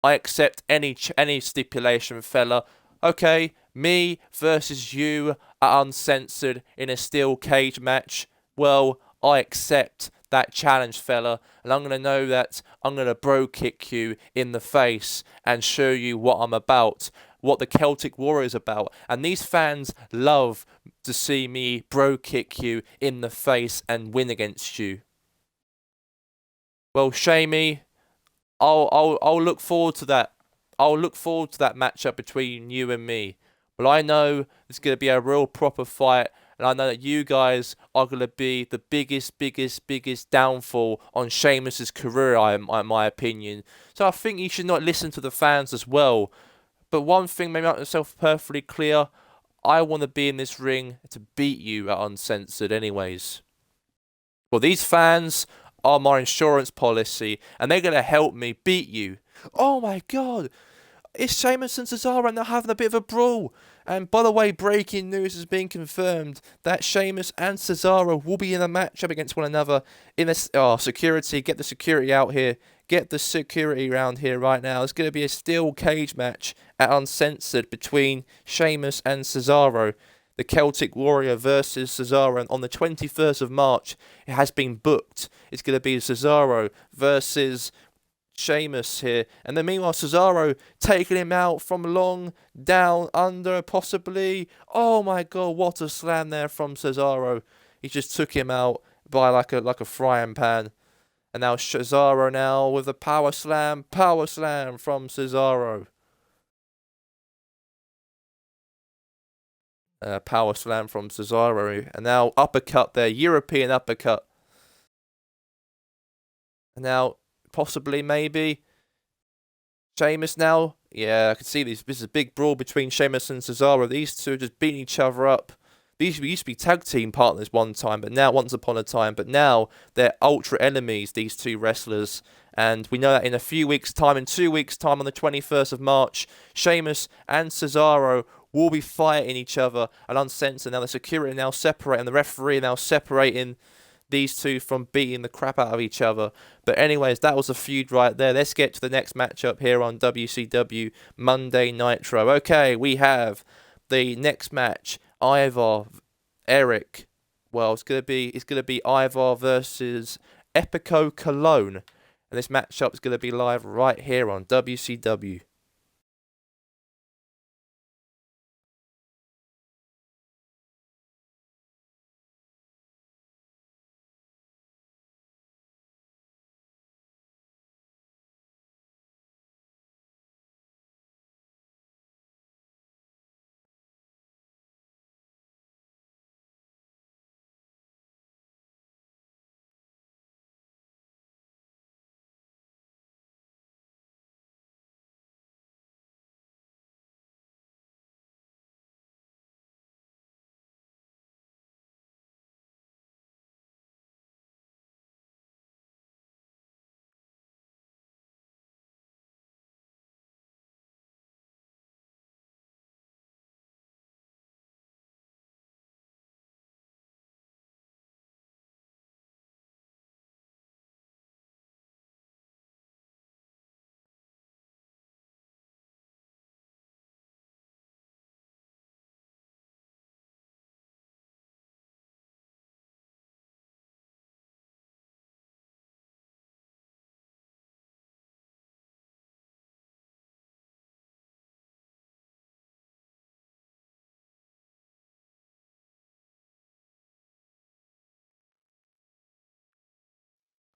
I accept any stipulation, fella. Okay, me versus you at Uncensored in a steel cage match. Well, I accept that challenge, fella, and I'm going to know that I'm going to bro kick you in the face and show you what I'm about, what the Celtic War is about. And these fans love to see me bro kick you in the face and win against you. Well, Shamey, I'll look forward to that. I'll look forward to that matchup between you and me. Well, I know it's going to be a real proper fight, And I know that you guys are going to be the biggest downfall on Sheamus's career, in my opinion. So I think you should not listen to the fans as well. But one thing, maybe make myself perfectly clear, I want to be in this ring to beat you at Uncensored anyways. Well, these fans are my insurance policy, and they're going to help me beat you. Oh my god! It's Sheamus and Cesaro and they're having a bit of a brawl. And by the way, breaking news has been confirmed that Sheamus and Cesaro will be in a matchup against one another in this. Oh, security! Get the security out here. Get the security around here right now. It's going to be a steel cage match at Uncensored between Sheamus and Cesaro. The Celtic Warrior versus Cesaro. And on the 21st of March, it has been booked. It's going to be Cesaro versus Sheamus here, and then meanwhile Cesaro taking him out from long down under, possibly. Oh my god, what a slam there from Cesaro. He just took him out by like a frying pan. And now Cesaro now with a power slam from Cesaro. Power slam from Cesaro, and now uppercut there, European uppercut. And now possibly, maybe Sheamus now. Yeah, I can see this. This is a big brawl between Sheamus and Cesaro. These two are just beating each other up. These used to be tag team partners once upon a time, but now they're ultra enemies, these two wrestlers. And we know that in a few weeks' time, in 2 weeks' time, on the 21st of March, Sheamus and Cesaro will be fighting each other at Uncensored. Now the security now separating, the referee now separating these two from beating the crap out of each other. But anyways, that was a feud right there. Let's get to the next matchup here on WCW Monday Nitro. Okay, we have the next match. Eric. Well, it's gonna be Ivar versus Epico Cologne. And this matchup is gonna be live right here on WCW.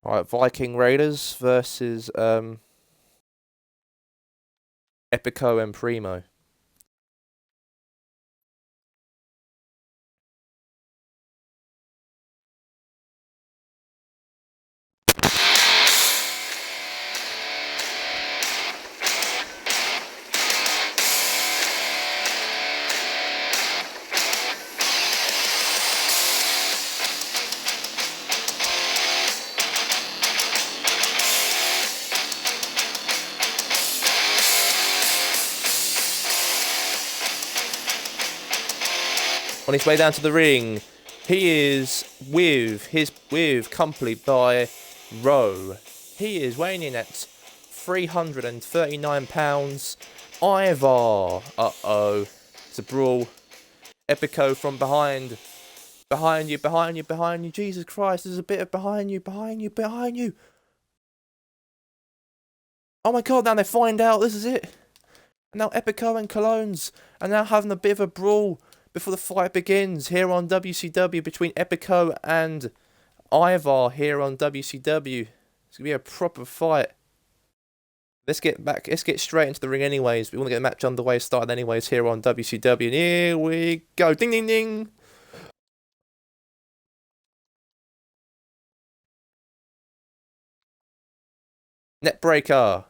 Alright, Viking Raiders versus Epico and Primo. On his way down to the ring, he is accompanied by Rowe. He is weighing in at 339 pounds. Ivar. Uh-oh. It's a brawl. Epico from behind. Behind you. Jesus Christ, there's a bit of behind you. Oh my god, now they find out this is it. And now Epico and Colognes are now having a bit of a brawl before the fight begins here on WCW between Epico and Ivar here on WCW. It's going to be a proper fight. Let's get straight into the ring anyways. We want to get the match underway, started anyways here on WCW. And here we go. Ding, ding, ding. Net breaker.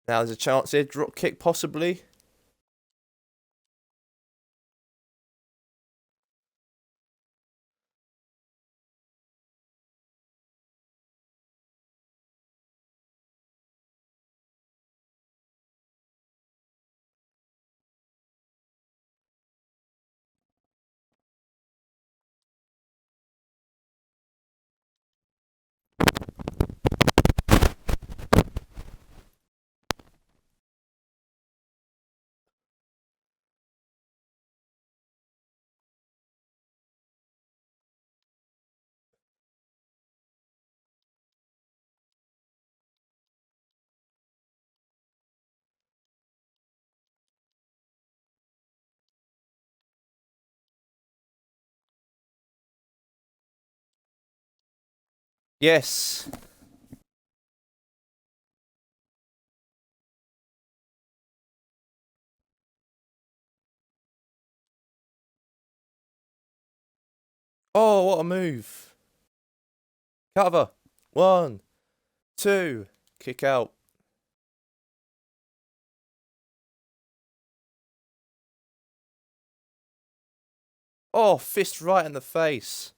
Now there's a chance here. Drop kick possibly. Yes. Oh, what a move. Cover. 1, 2. Kick out. Oh, fist right in the face.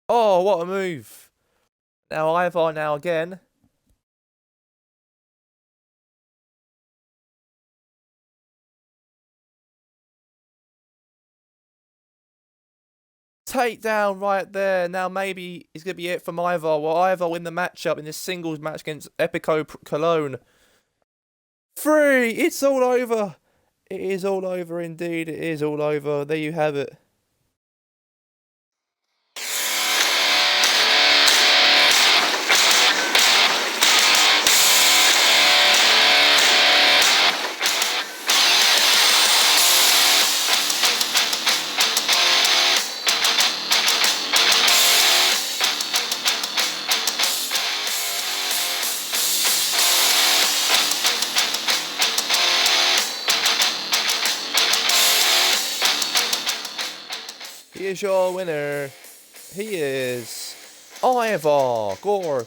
Oh, what a move. Now Ivar now again. Takedown right there. Now maybe it's going to be it from Ivar. Will Ivar win the matchup in this singles match against Epico Cologne? 3. It's all over. It is all over indeed. It is all over. There you have it. He is your winner. He is Ivar. Gore.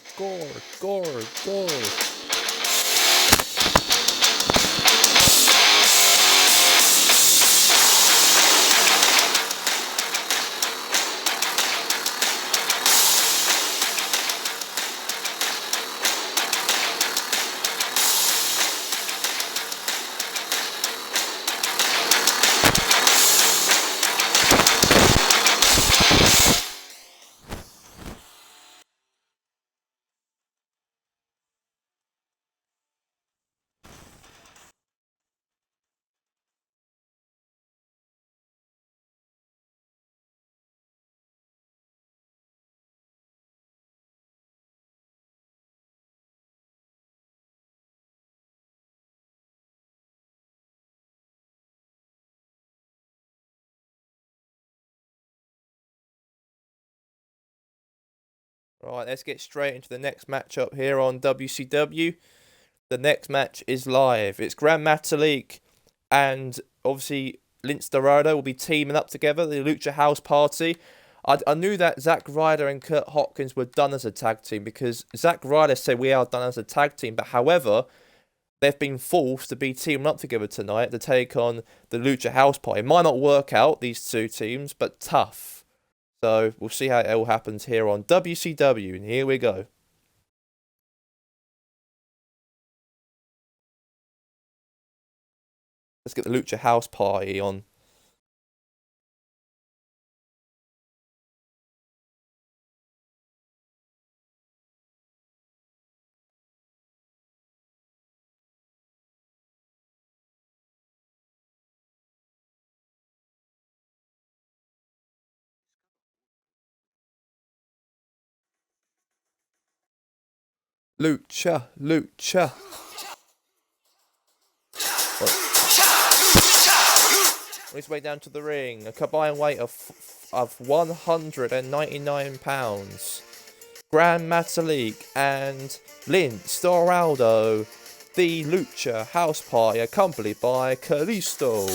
Right, let's get straight into the next matchup here on WCW. The next match is live. It's Gran Metalik and obviously Lince Dorado will be teaming up together, the Lucha House Party. I knew that Zack Ryder and Kurt Hawkins were done as a tag team because Zack Ryder said we are done as a tag team. But however, they've been forced to be teaming up together tonight to take on the Lucha House Party. It might not work out, these two teams, but tough. So we'll see how it all happens here on WCW, and here we go. Let's get the Lucha House Party on. Lucha, Lucha. On his way down to the ring, a combined weight of 199 pounds. Gran Metalik and Lince Dorado, the Lucha House Party, accompanied by Kalisto.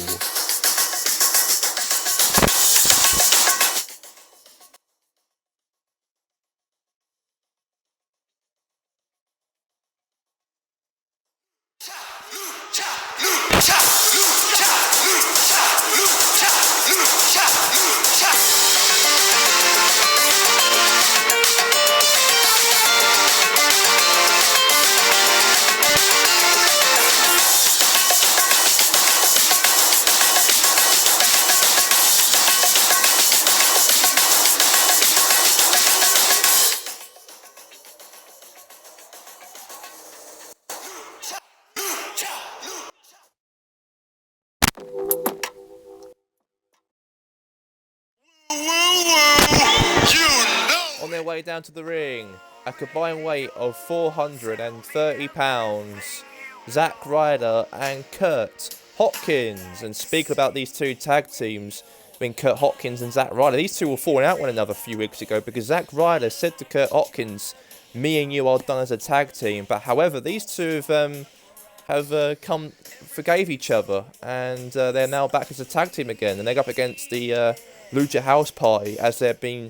On their way down to the ring, a combined weight of 430 pounds, Zack Ryder and Kurt Hawkins. And speak about these two tag teams, Kurt Hawkins and Zack Ryder. These two were falling out one another a few weeks ago because Zack Ryder said to Kurt Hawkins, "Me and you are done as a tag team." But however, these two forgave each other, and they're now back as a tag team again. And they're up against the Lucha House Party, as they've been,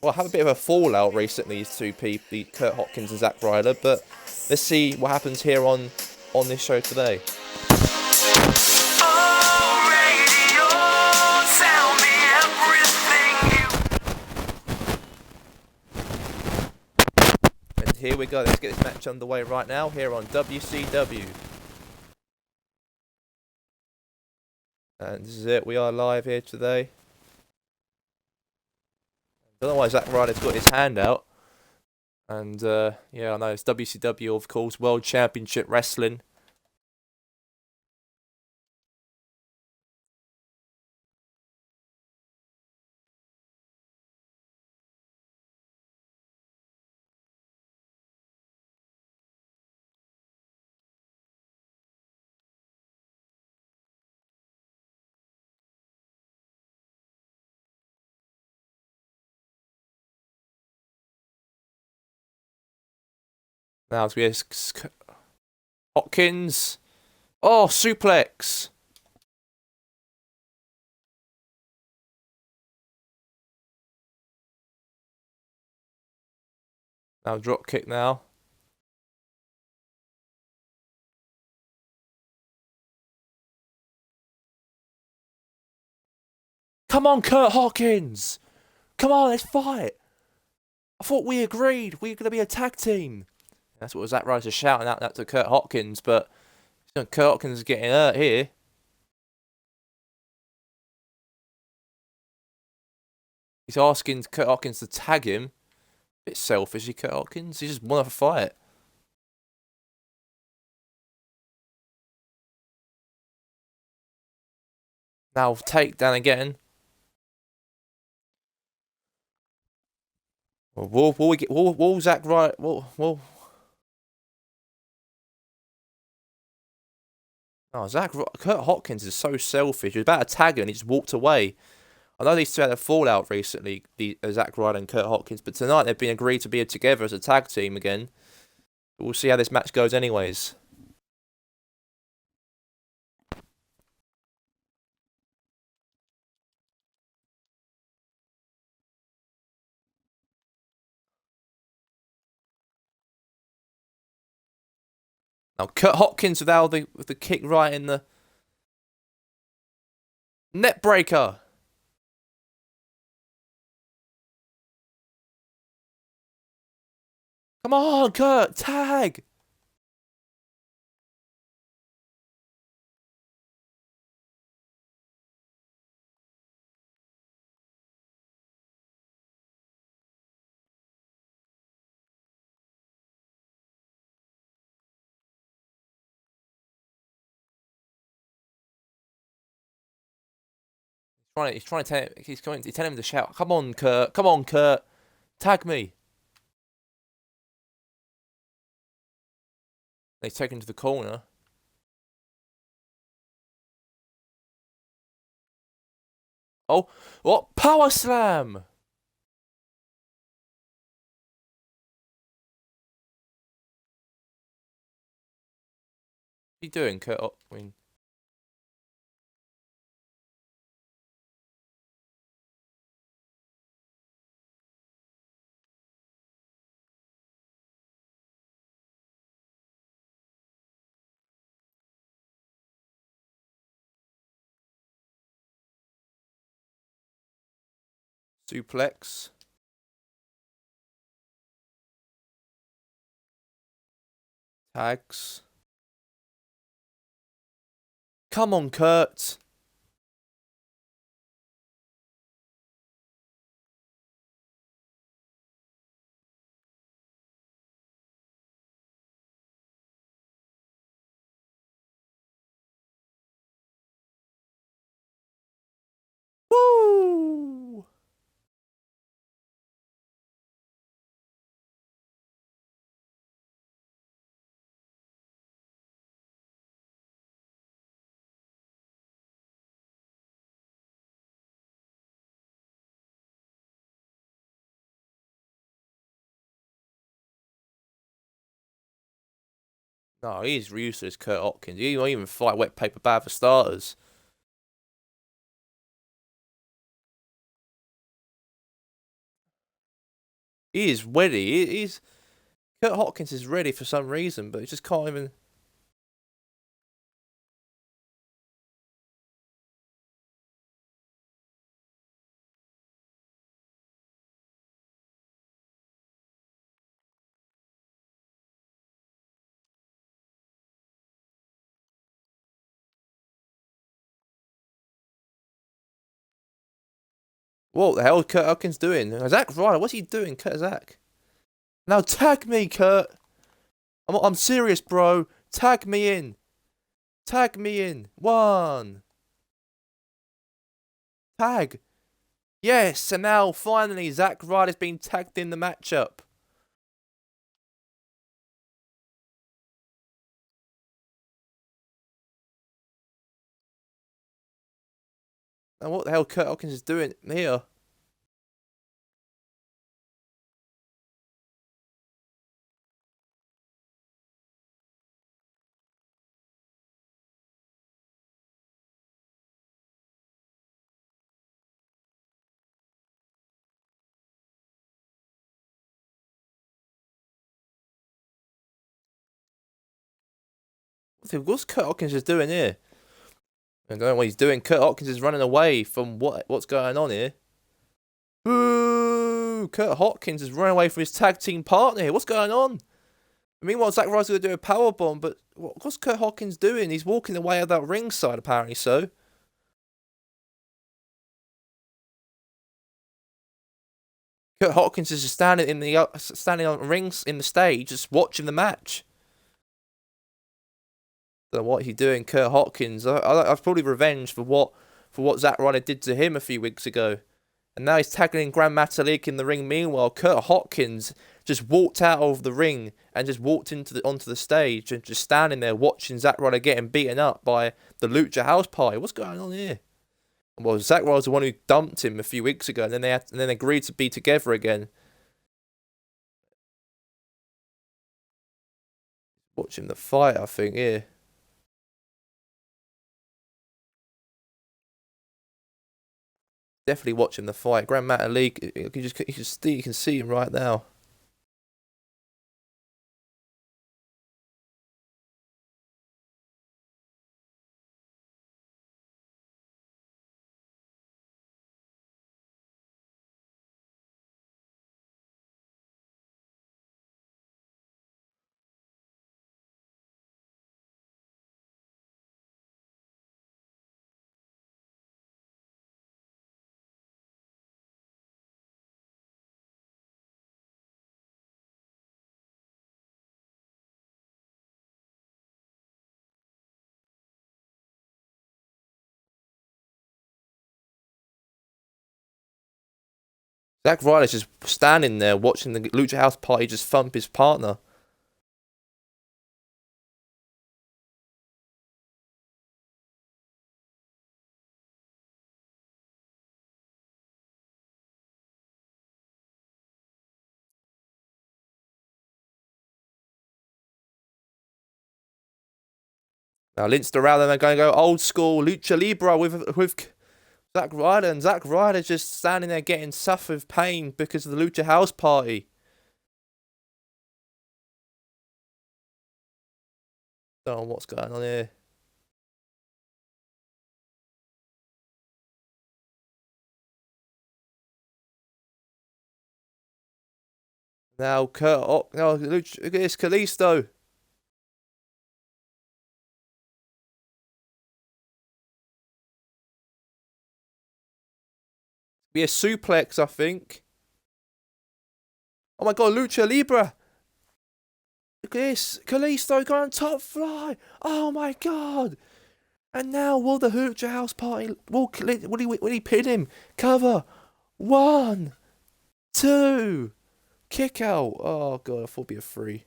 well, have a bit of a fallout recently, these two people, Kurt Hawkins and Zack Ryder. But let's see what happens here on this show today. And here we go. Let's get this match underway right now here on WCW. And this is it. We are live here today. Don't know why Zack Ryder's got his hand out. And yeah, I know it's WCW, of course, World Championship Wrestling. Now it's Hawkins. Oh, suplex. Now drop kick now. Come on, Kurt Hawkins. Come on, let's fight. I thought we agreed we were going to be a tag team. That's what Zack Ryder's shouting out that to Kurt Hawkins, but Kurt Hawkins is getting hurt here. He's asking Kurt Hawkins to tag him. A bit selfish, Kurt Hawkins. He just wants to fight. Now takedown again. Will Zack Ryder? Will. Oh, Kurt Hawkins is so selfish. He was about to tag him and he just walked away. I know these two had a fallout recently, Zack Ryder and Kurt Hawkins, but tonight they've been agreed to be together as a tag team again. We'll see how this match goes anyways. Now Kurt Hawkins with the kick right in the net breaker. Come on, Kurt, tag. He's trying to tell. He's telling him to shout. Come on, Kurt. Come on, Kurt. Tag me. They take him to the corner. Oh, what? Power slam! What are you doing, Kurt? Oh, I mean, suplex. Tags. Come on, Kurt. Woo! No, he's useless, Kurt Hawkins. He won't even fight wet paper bag for starters. He is ready. He's Kurt Hawkins is ready for some reason, but he just can't even. What the hell is Kurt Hawkins doing? Zack Ryder, what's he doing, Kurt Zack? Now tag me, Kurt. I'm serious, bro. Tag me in. Tag me in. One. Tag. Yes, and now finally Zack Ryder's been tagged in the matchup. Now what the hell Kurt Hawkins is doing here? What's Kurt Hawkins just doing here? I don't know what he's doing. Kurt Hawkins is running away from what's going on here. Boo! Kurt Hawkins is running away from his tag team partner here. What's going on? Meanwhile, Zack Ryder's going to do a powerbomb, but what's Kurt Hawkins doing? He's walking away at that ringside, apparently so. Kurt Hawkins is just standing on the rings in the stage, just watching the match. Don't know what he's doing, Kurt Hawkins. I've probably revenge for what Zack Ryder did to him a few weeks ago. And now he's tackling Grand Metalik in the ring. Meanwhile, Kurt Hawkins just walked out of the ring and just walked onto the stage and just standing there watching Zack Ryder getting beaten up by the Lucha House Party. What's going on here? Well, Zack Ryder's the one who dumped him a few weeks ago, and then they agreed to be together again. Watching the fight, I think, yeah. Definitely watching the fight. Grand Metalik, you can see him right now. Zack Ryder's just standing there watching the Lucha House Party just thump his partner. Now Lince Dorado, they're going to go old school Lucha Libre with Zack Ryder, and Zack Ryder just standing there getting suffered pain because of the Lucha House Party. Don't know what's going on here. Now Kurt, oh, no, look at this, Kalisto. Be a suplex, I think. Oh my god, Lucha Libre. Look at this, Kalisto going top fly. Oh my god. And now will the Lucha House Party, will he pin him? Cover. 1, 2. Kick out. Oh god, I thought it'd be a 3.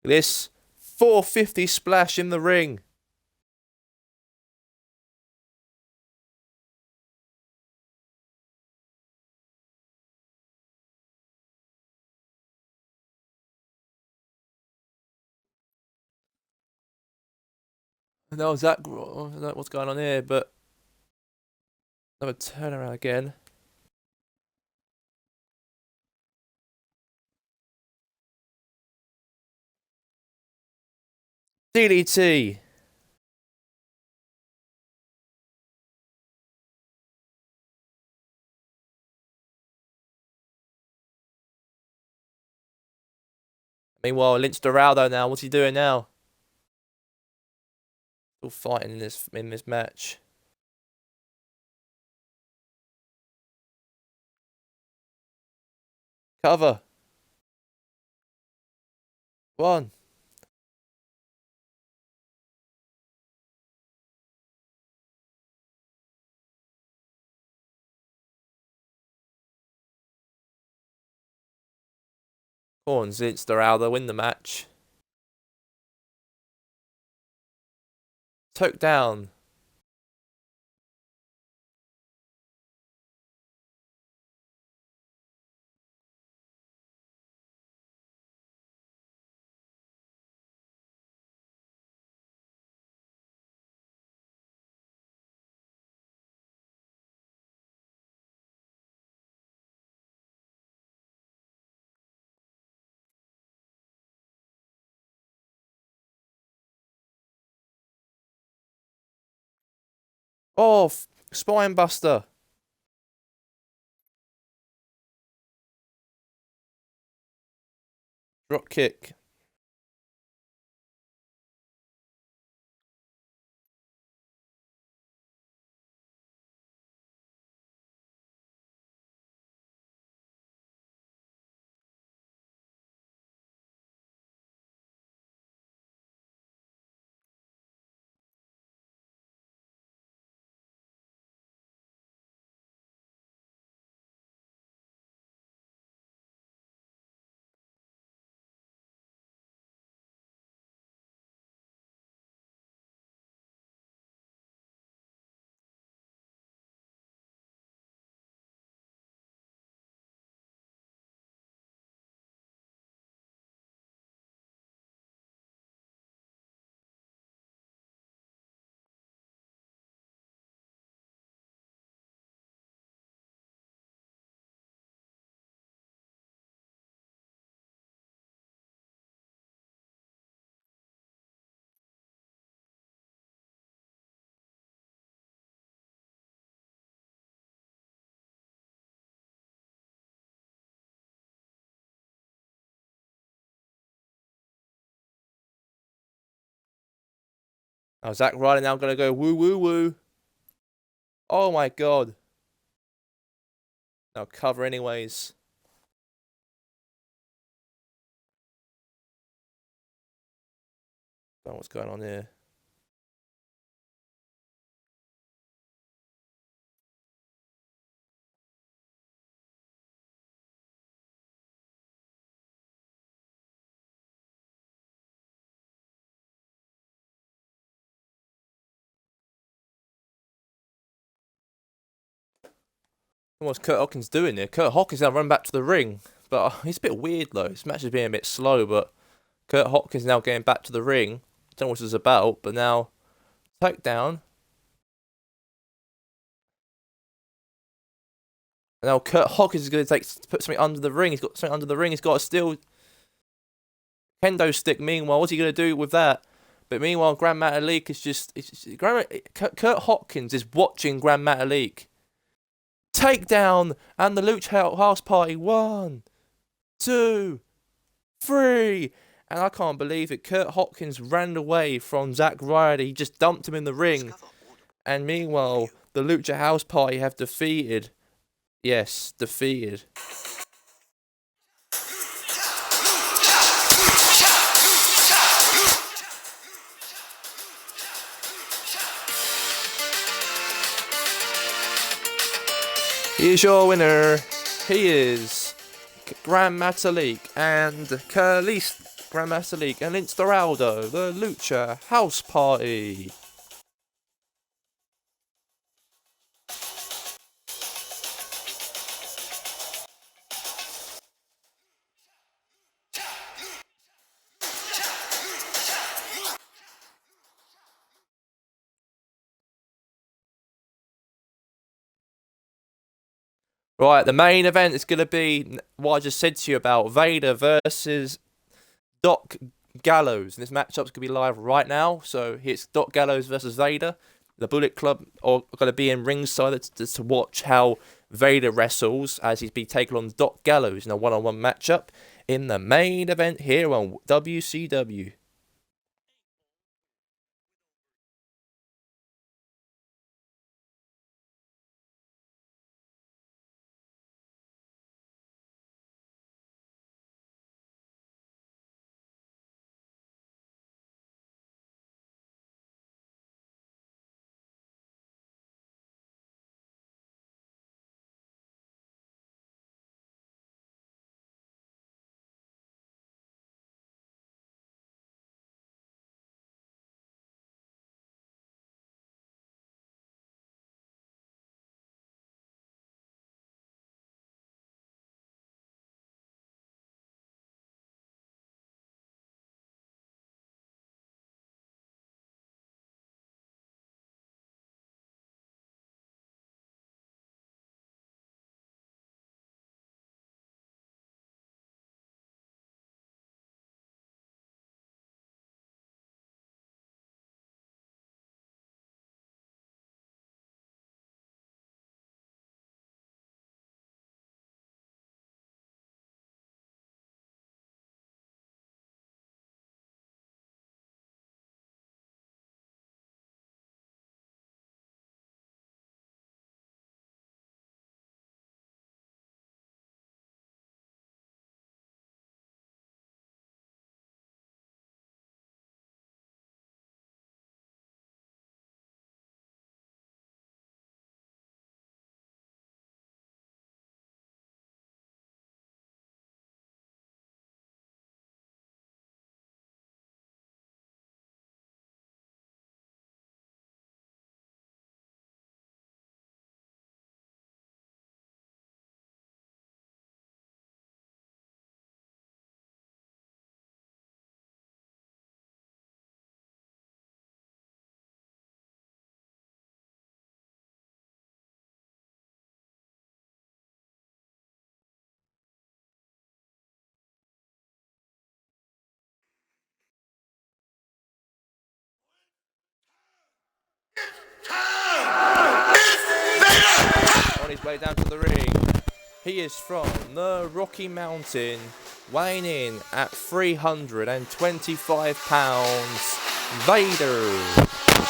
This 450 splash in the ring. No, Zach, I don't know what's going on here, but another turnaround again. DDT. Meanwhile, Lince Dorado now. What's he doing now? Still fighting in this match. Cover. 1. Go on, Lince Dorado, win the match. Took down. Oh, spine buster. Drop kick. Now Zack Ryder now going to go woo woo woo. Oh my god. Now cover anyways. Don't know what's going on here. What's Kurt Hawkins doing here? Kurt Hawkins now run back to the ring. But it's a bit weird though. This match is being a bit slow, but Kurt Hawkins now getting back to the ring. Don't know what this is about, but now takedown. And now Kurt Hawkins is going to put something under the ring. He's got something under the ring. He's got a steel kendo stick. Meanwhile, what's he going to do with that? But meanwhile, Grand Metalik is just Kurt Hawkins is watching Grand Metalik. Takedown and the Lucha House Party. 1, 2, 3. And I can't believe it. Kurt Hawkins ran away from Zack Ryder. He just dumped him in the ring. And meanwhile, the Lucha House Party have defeated. Yes, defeated. Here's your winner. He is Grand Metalik and Carliste Grand Metalik and Lince Dorado, the Lucha House Party. Right, the main event is going to be what I just said to you about, Vader versus Doc Gallows. And this matchup's going to be live right now. So it's Doc Gallows versus Vader. The Bullet Club are going to be in ringside to watch how Vader wrestles as he's been taking on Doc Gallows in a one-on-one matchup in the main event here on WCW. On his way down to the ring, he is from the Rocky Mountain, weighing in at 325 pounds, Vader.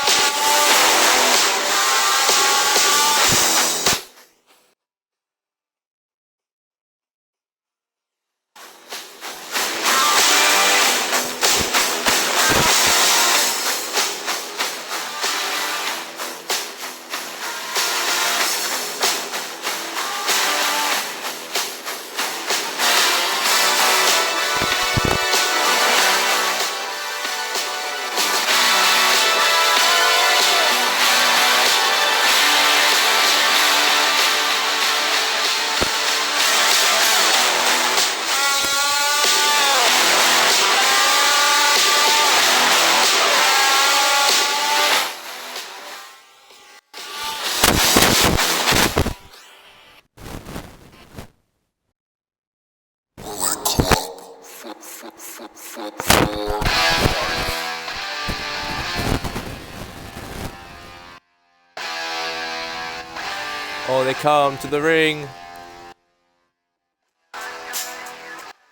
they come to the ring.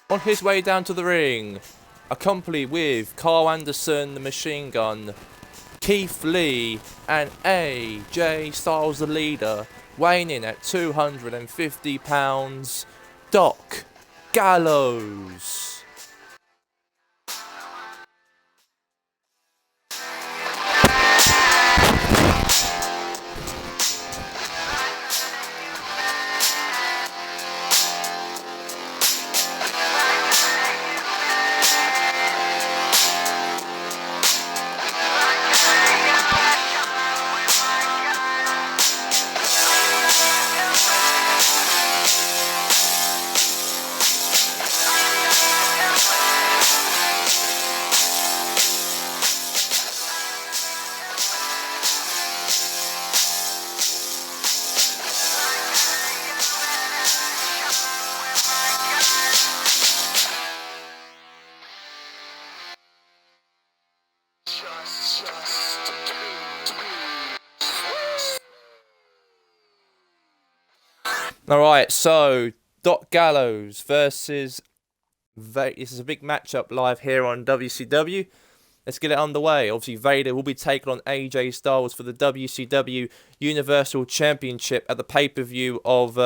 On his way down to the ring, accompanied with Carl Anderson, the Machine Gun, Keith Lee, and AJ Styles, the leader, weighing in at 250 pounds, Doc Gallows. Alright, so Doc Gallows versus Vader. This is a big matchup live here on WCW. Let's get it underway. Obviously, Vader will be taking on AJ Styles for the WCW Universal Championship at the pay-per-view of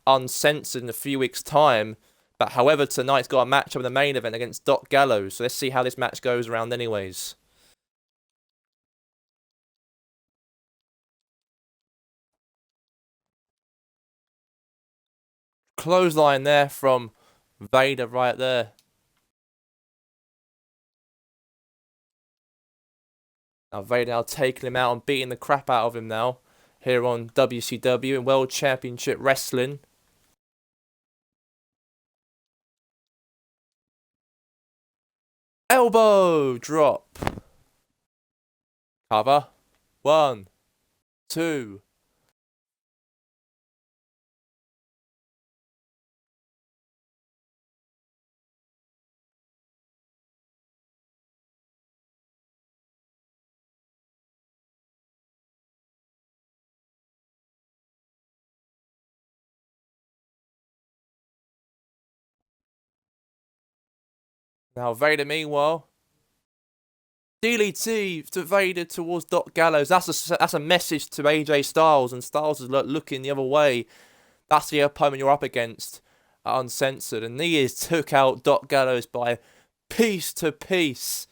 Uncensored in a few weeks' time. But however, tonight's got a matchup in the main event against Doc Gallows. So let's see how this match goes around anyways. Clothesline there from Vader right there. Now Vader now taking him out and beating the crap out of him now. Here on WCW and World Championship Wrestling. Elbow drop. Cover. 1, 2. Now Vader, meanwhile, DDT to Vader towards Doc Gallows. That's a message to AJ Styles, and Styles is looking the other way. That's the opponent you're up against at Uncensored, and he took out Doc Gallows by piece to piece.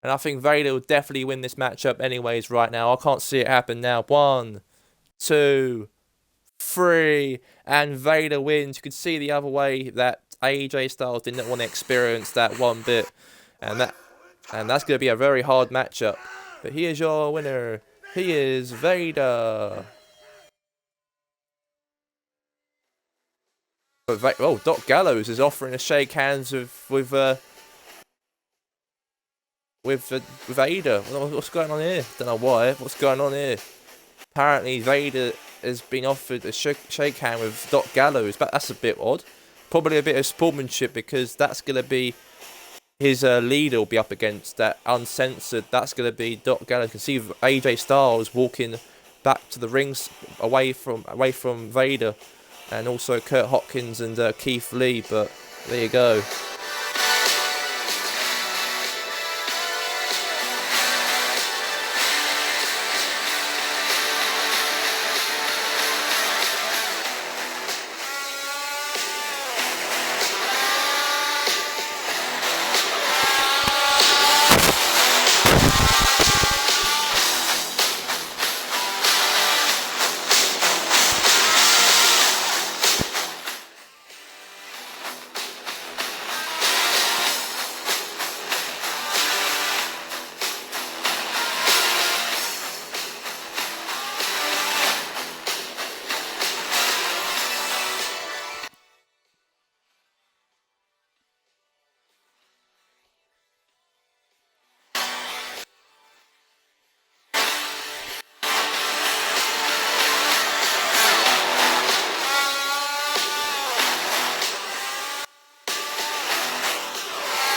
And I think Vader will definitely win this matchup anyways right now. I can't see it happen now. 1, 2, 3, and Vader wins. You can see the other way that AJ Styles didn't want to experience that one bit, and that's going to be a very hard matchup. But he is your winner. He is Vader. Oh, Doc Gallows is offering to shake hands with Vader. What's going on here? Don't know why. What's going on here? Apparently Vader has been offered a shake hand with Doc Gallows, but that's a bit odd. Probably a bit of sportsmanship, because that's going to be his leader will be up against that Uncensored. That's going to be Doc Gallows. You can see AJ Styles walking back to the rings away from Vader, and also Kurt Hopkins and Keith Lee. But there you go.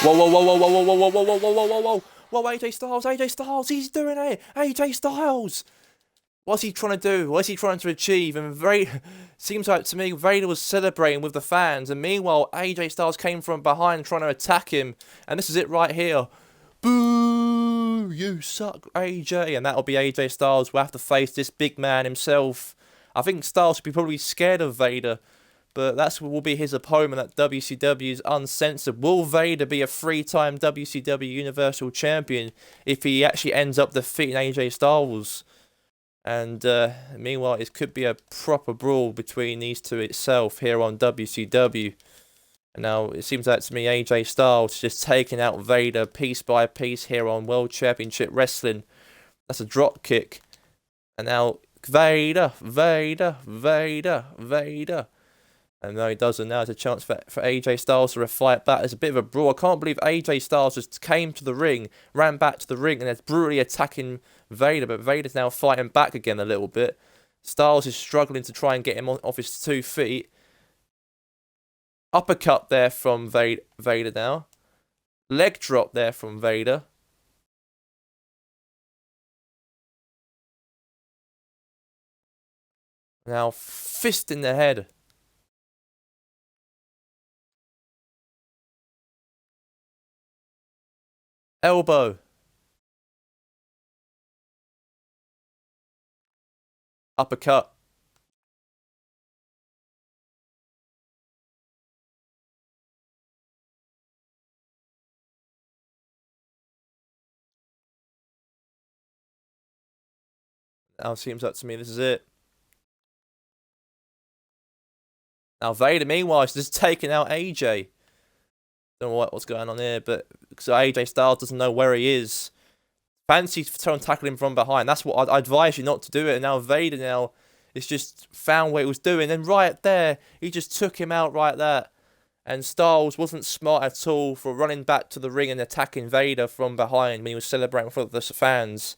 Whoa, whoa, whoa, whoa, whoa, whoa, whoa, whoa, whoa, whoa, whoa, whoa, whoa, whoa, AJ Styles, he's doing it, AJ Styles. What's he trying to do? What's he trying to achieve? And seems like to me Vader was celebrating with the fans, and meanwhile AJ Styles came from behind trying to attack him, and this is it right here. Boo! You suck, AJ. And that'll be AJ Styles will have to face this big man himself. I think Styles should be probably scared of Vader, but that's what will be his opponent at WCW's Uncensored. Will Vader be a 3-time WCW Universal Champion if he actually ends up defeating AJ Styles? And meanwhile, it could be a proper brawl between these two itself here on WCW. And now, it seems like to me AJ Styles just taking out Vader piece by piece here on World Championship Wrestling. That's a drop kick. And now, Vader. And now he does, and now it's a chance for AJ Styles to fight back. There's a bit of a brawl. I can't believe AJ Styles just came to the ring, ran back to the ring, and is brutally attacking Vader. But Vader's now fighting back again a little bit. Styles is struggling to try and get him off his 2 feet. Uppercut there from Vader now. Leg drop there from Vader. Now fist in the head. Elbow. Uppercut. Now it seems like to me this is it. Now Vader, meanwhile, is just taking out AJ. Don't know what's going on here, but so AJ Styles doesn't know where he is. Fancy trying to tackle him from behind. That's what I advise you not to do it. And now Vader now is just found what he was doing. And right there, he just took him out right there. And Styles wasn't smart at all for running back to the ring and attacking Vader from behind when he was celebrating for the fans.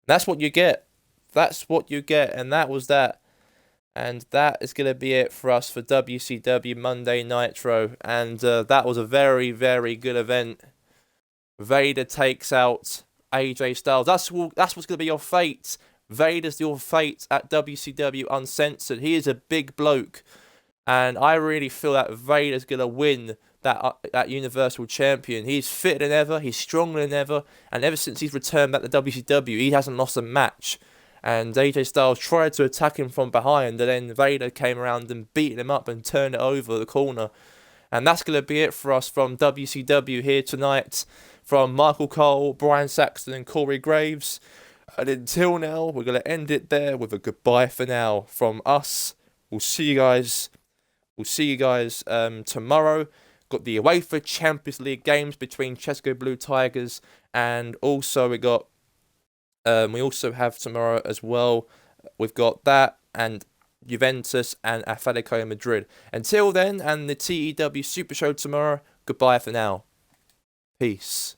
That's what you get. That's what you get. And that was that. And that is going to be it for us for WCW Monday Nitro. And that was a very, very good event. Vader takes out AJ Styles. That's what's going to be your fate. Vader's your fate at WCW Uncensored. He is a big bloke. And I really feel that Vader's going to win that Universal Champion. He's fitter than ever. He's stronger than ever. And ever since he's returned back to WCW, he hasn't lost a match. And AJ Styles tried to attack him from behind, and then Vader came around and beat him up and turned it over the corner. And that's going to be it for us from WCW here tonight. From Michael Cole, Brian Saxton and Corey Graves. And until now, we're going to end it there with a goodbye for now from us. We'll see you guys. Tomorrow. Got the UEFA Champions League games between Chesco Blue Tigers, and also we also have tomorrow as well. We've got that and Juventus and Atletico Madrid. Until then, and the TEW Super Show tomorrow, goodbye for now. Peace.